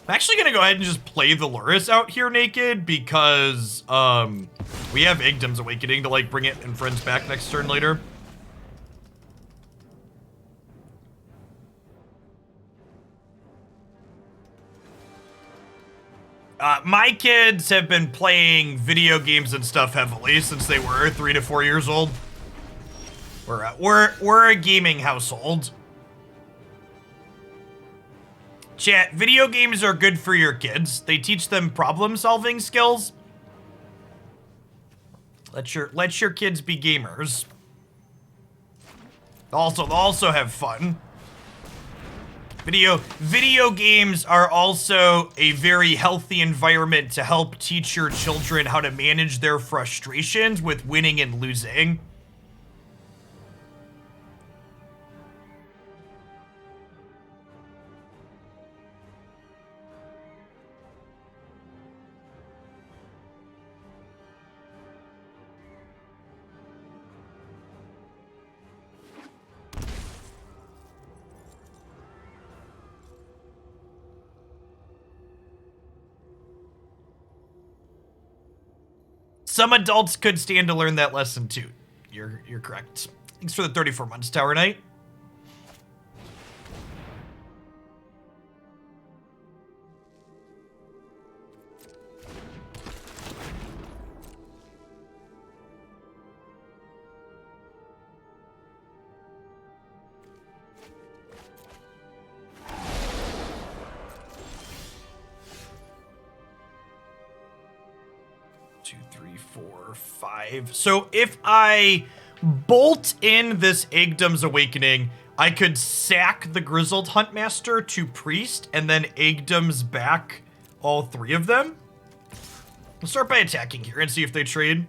I'm actually gonna go ahead and just play the Lurrus out here naked because we have Igdom's Awakening to like bring it and friends back next turn later. My kids have been playing video games and stuff heavily since they were 3 to 4 years old. We're a gaming household. Chat, video games are good for your kids. They teach them problem-solving skills. Let your kids be gamers. They'll also have fun. Video games are also a very healthy environment to help teach your children how to manage their frustrations with winning and losing. Some adults could stand to learn that lesson too. You're correct. Thanks for the 34 months, Tower Knight. So if I bolt in this Agdom's Awakening, I could sack the Grizzled Huntmaster to Priest and then Agdom's back all three of them. We'll start by attacking here and see if they trade.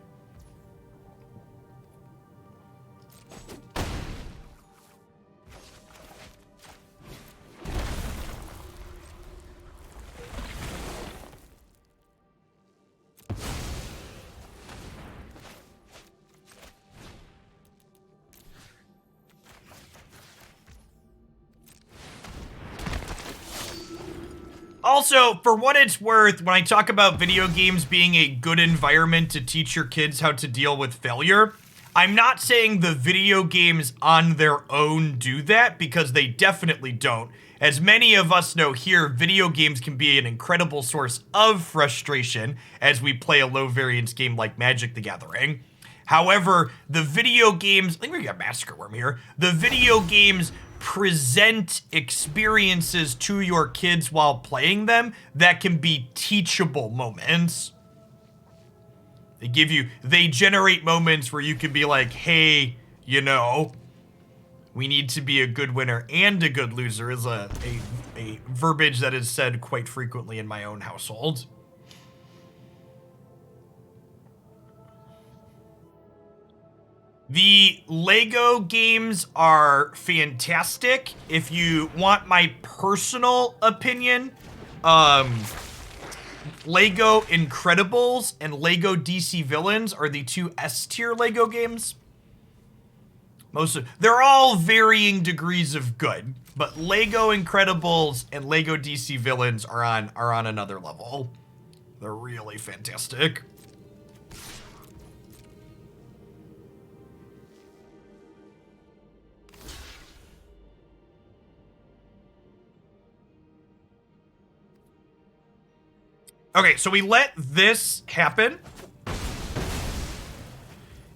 Also, for what it's worth, when I talk about video games being a good environment to teach your kids how to deal with failure, I'm not saying the video games on their own do that, because they definitely don't. As many of us know here, video games can be an incredible source of frustration as we play a low variance game like Magic the Gathering. However, the video games, I think we got Massacre Wurm here, the video games present experiences to your kids while playing them that can be teachable moments. They generate moments where you can be like, hey, you know, we need to be a good winner and a good loser is a verbiage that is said quite frequently in my own household. The Lego games are fantastic. If you want my personal opinion, Lego Incredibles and Lego DC Villains are the two S-tier Lego games. They're all varying degrees of good, but Lego Incredibles and Lego DC Villains are on another level. They're really fantastic. Okay, so we let this happen.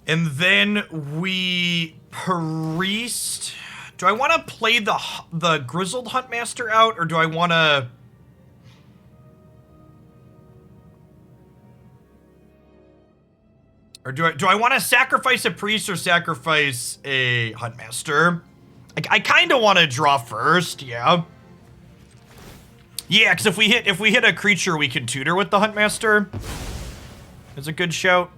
And then we Priest. Do I want to play the Grizzled Huntmaster out, or do I want to... Or do I want to sacrifice a Priest or sacrifice a Huntmaster? I kind of want to draw first, yeah. Yeah, because if we hit a creature, we can tutor with the Huntmaster. It's a good shout.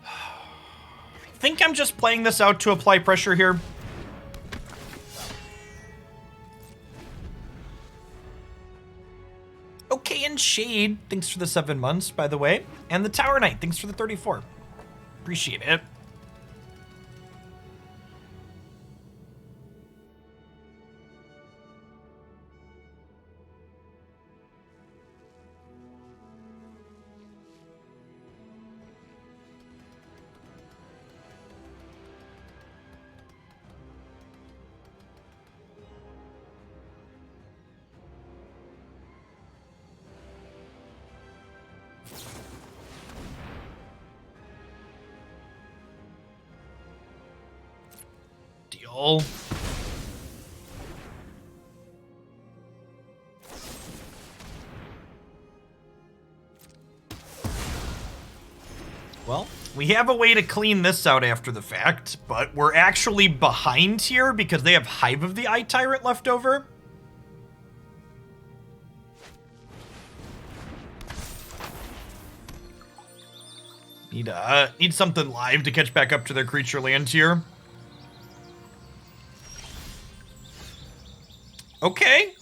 I think I'm just playing this out to apply pressure here. Okay, and Shade, thanks for the 7 months, by the way. And the Tower Knight, thanks for the 34. Appreciate it. Deal. Well, we have a way to clean this out after the fact, but we're actually behind here because they have Hive of the Eye Tyrant left over. Need something live to catch back up to their creature land here. Okay.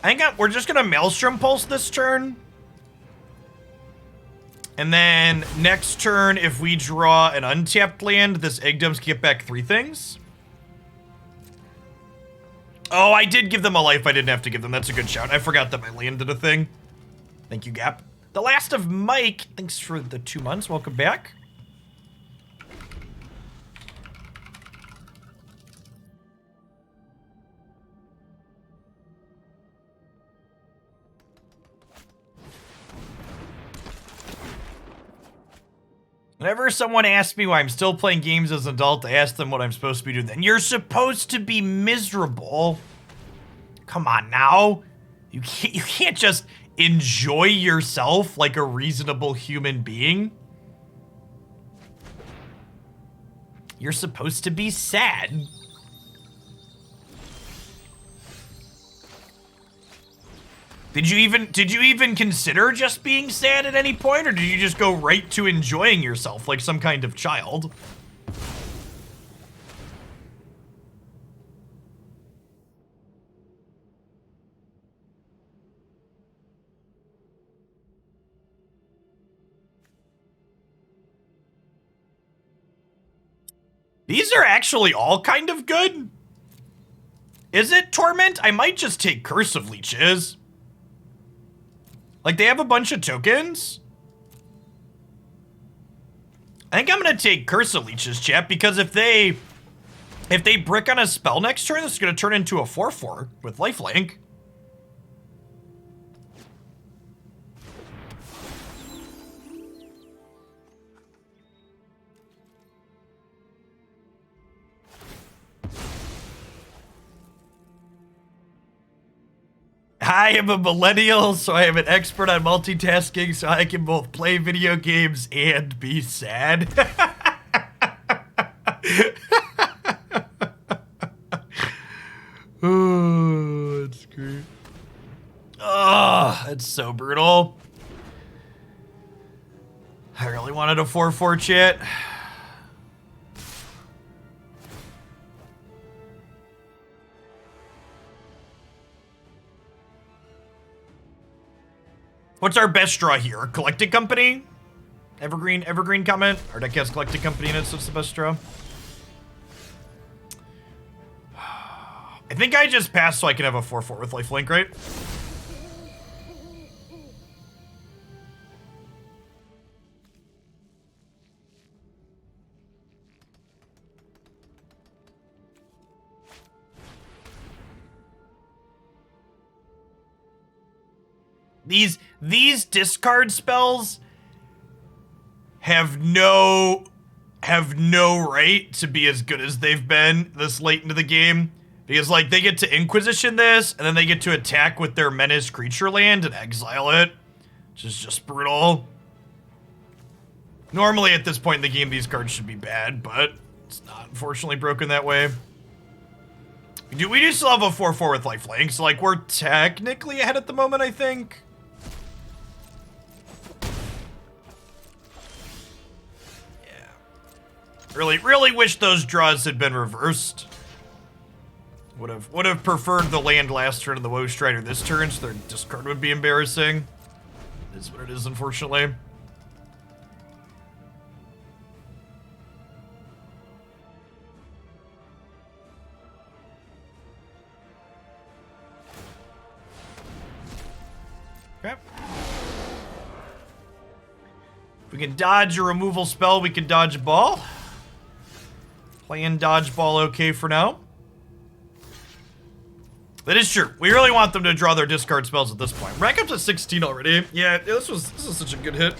I think we're just gonna Maelstrom Pulse this turn. And then next turn, if we draw an untapped land, this Egdoms can get back 3 things. Oh, I did give them a life I didn't have to give them. That's a good shout. I forgot that my land did a thing. Thank you, Gap. The Last of Mike, thanks for the 2 months. Welcome back. Whenever someone asks me why I'm still playing games as an adult, I ask them what I'm supposed to be doing. Then you're supposed to be miserable. Come on now. You can't just enjoy yourself like a reasonable human being. You're supposed to be sad. Did you even consider just being sad at any point, or did you just go right to enjoying yourself like some kind of child? These are actually all kind of good. Is it Torment? I might just take Curse of Leeches. Like, they have a bunch of tokens. I think I'm gonna take Curse of Leeches, chat, because if they brick on a spell next turn, this is gonna turn into a 4/4 with lifelink. I am a millennial, so I am an expert on multitasking, so I can both play video games and be sad. Oh, that's great. Oh, that's so brutal. I really wanted a 4/4 chat. What's our best draw here? Collecting Company? Evergreen comment? Our deck has Collecting Company in it, so it's the best draw. I think I just passed so I can have a 4/4 with lifelink, right? These discard spells have no right to be as good as they've been this late into the game. Because, like, they get to Inquisition this, and then they get to attack with their Menace creature land and exile it. Which is just brutal. Normally, at this point in the game, these cards should be bad, but it's not, unfortunately, broken that way. We do still have a 4/4 with lifelink, so, like, we're technically ahead at the moment, I think. Really wish those draws had been reversed. Would have preferred the land last turn and the Woe Strider this turn, so their discard would be embarrassing. It is what it is, unfortunately. Okay. If we can dodge a removal spell, we can dodge a ball. Playing dodgeball okay for now. That is true. We really want them to draw their discard spells at this point. Rack up to 16 already. Yeah, this is such a good hit.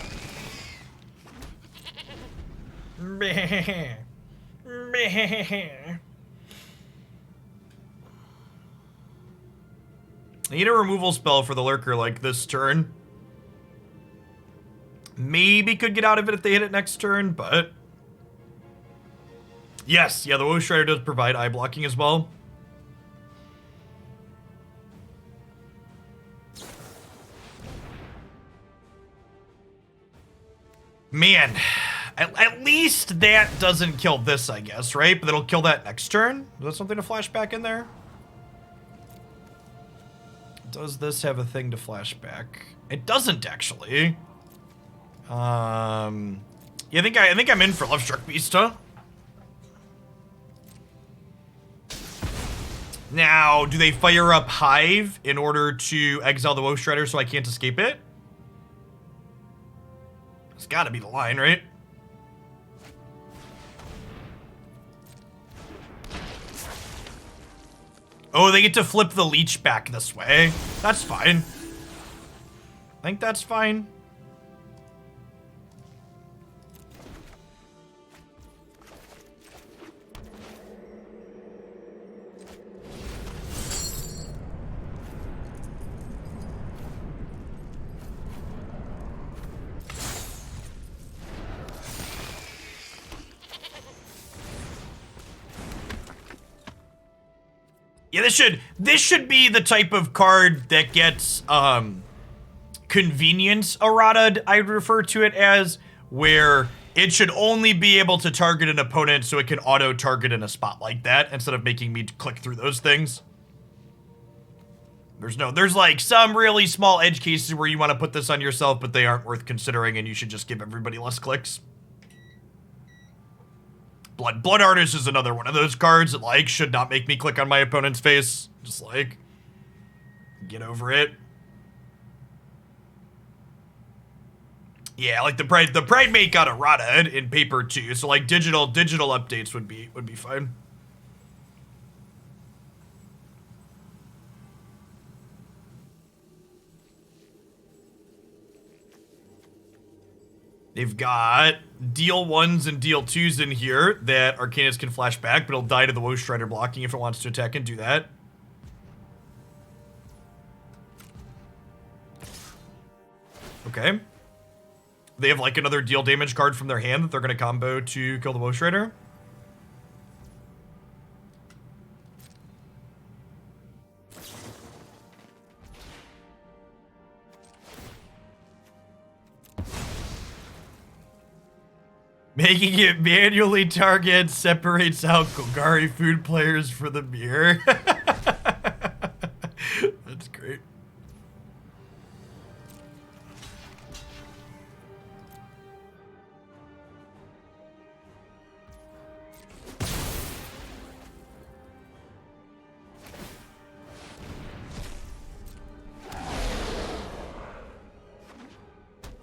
I need a removal spell for the Lurker like this turn. Maybe could get out of it if they hit it next turn, but... Yes, yeah, the Woe Strider does provide eye blocking as well. Man, at least that doesn't kill this, I guess, right? But it'll kill that next turn? Is that something to flash back in there? Does this have a thing to flash back? It doesn't, actually. Yeah, I think I'm in for Lovestruck Beast, huh? Now, do they fire up Hive in order to exile the Woe Strider so I can't escape it? It's gotta be the line, right? Oh, they get to flip the leech back this way. That's fine. I think that's fine. Yeah, this should be the type of card that gets convenience errata, I'd refer to it as, where it should only be able to target an opponent so it can auto-target in a spot like that instead of making me click through those things. There's like some really small edge cases where you want to put this on yourself, but they aren't worth considering and you should just give everybody less clicks. Blood Artist is another one of those cards that, like, should not make me click on my opponent's face. Just, like, get over it. Yeah, like the Pride Mate got errata in paper too, so like digital updates would be fine. They've got deal 1s and deal 2s in here that Arcanist can flash back, but it'll die to the Woe Strider blocking if it wants to attack and do that. Okay. They have like another deal damage card from their hand that they're going to combo to kill the Woe Strider. Making it manually target separates out Golgari food players for the mirror. That's great.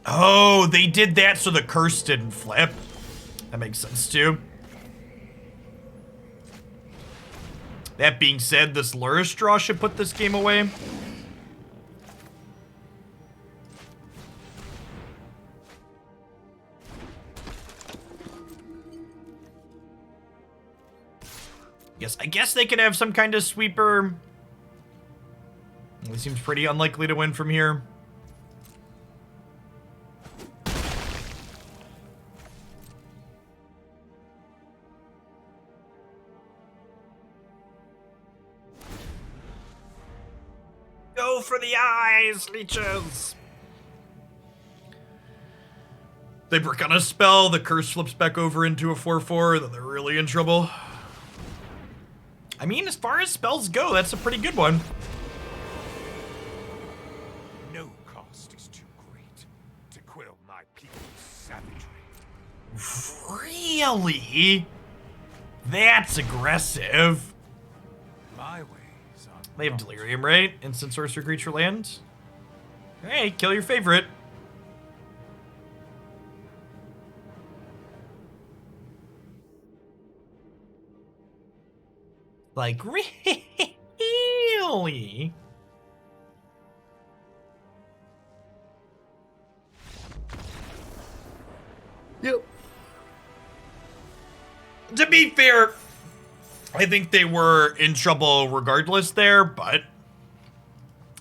Oh, they did that so the curse didn't flip. That makes sense too. That being said, this Lurrus draw should put this game away. Yes, I guess they could have some kind of sweeper. It seems pretty unlikely to win from here. Go for the eyes, leeches! They brick on a spell, the curse flips back over into a 4/4, then they're really in trouble. I mean, as far as spells go, that's a pretty good one. No cost is too great to quell my people's savagery. Really? That's aggressive. My ways are They have Delirium, right? Instant sorcery creature land. Hey, kill your favorite. Like, really? Yep. To be fair, I think they were in trouble regardless there, but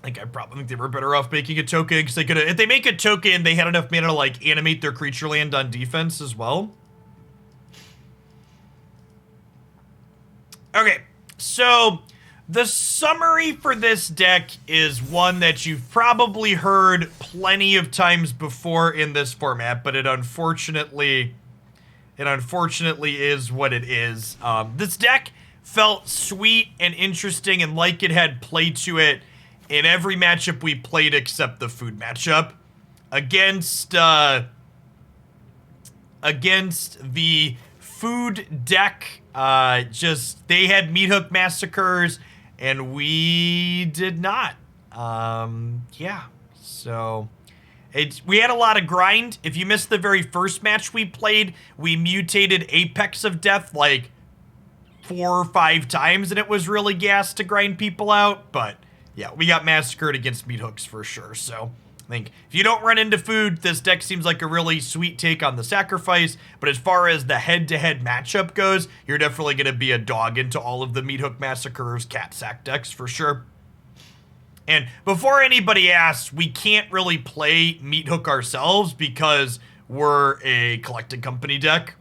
I probably think they were better off making a token, because they could have, if they make a token, they had enough mana to like animate their creature land on defense as well. Okay, so the summary for this deck is one that you've probably heard plenty of times before in this format, but it unfortunately is what it is. This deck felt sweet and interesting and like it had play to it in every matchup we played except the food matchup. Against the food deck, they had Meat Hook Massacres and we did not. Yeah, so we had a lot of grind. If you missed the very first match we played, we mutated Apex of Death like 4 or 5 times, and it was really gas to grind people out. But yeah, we got massacred against meat hooks for sure. So I think if you don't run into food, this deck seems like a really sweet take on the sacrifice. But as far as the head-to-head matchup goes, you're definitely going to be a dog into all of the meat hook massacres cat sack decks for sure. And before anybody asks, we can't really play meat hook ourselves because we're a collected company deck.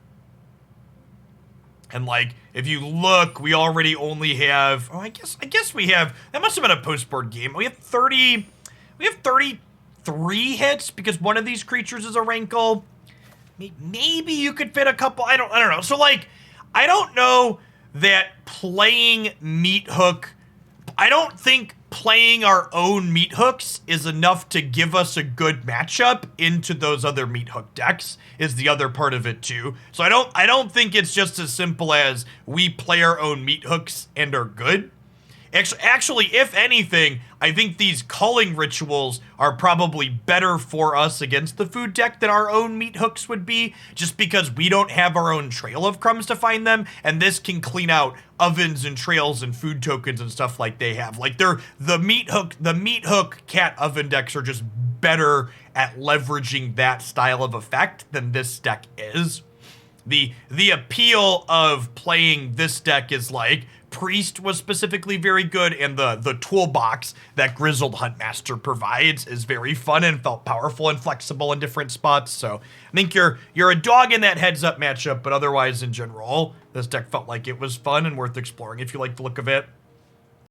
And like, if you look, we already only have, I guess we have, that must have been a post-board game. We have 33 hits because one of these creatures is a Rankle. Maybe you could fit a couple, I don't know. So like, I don't know that playing meat hook, I don't think playing our own meat hooks is enough to give us a good matchup into those other meat hook decks is the other part of it too. So I don't think it's just as simple as we play our own meat hooks and are good. Actually, if anything, I think these culling rituals are probably better for us against the food deck than our own meat hooks would be, just because we don't have our own trail of crumbs to find them, and this can clean out ovens and trails and food tokens and stuff like they have. Like the meat hook cat oven decks are just better at leveraging that style of effect than this deck is. The appeal of playing this deck is like, Priest was specifically very good, and the toolbox that Grizzled Huntmaster provides is very fun and felt powerful and flexible in different spots. So I think you're a dog in that heads-up matchup, but otherwise in general, this deck felt like it was fun and worth exploring if you like the look of it.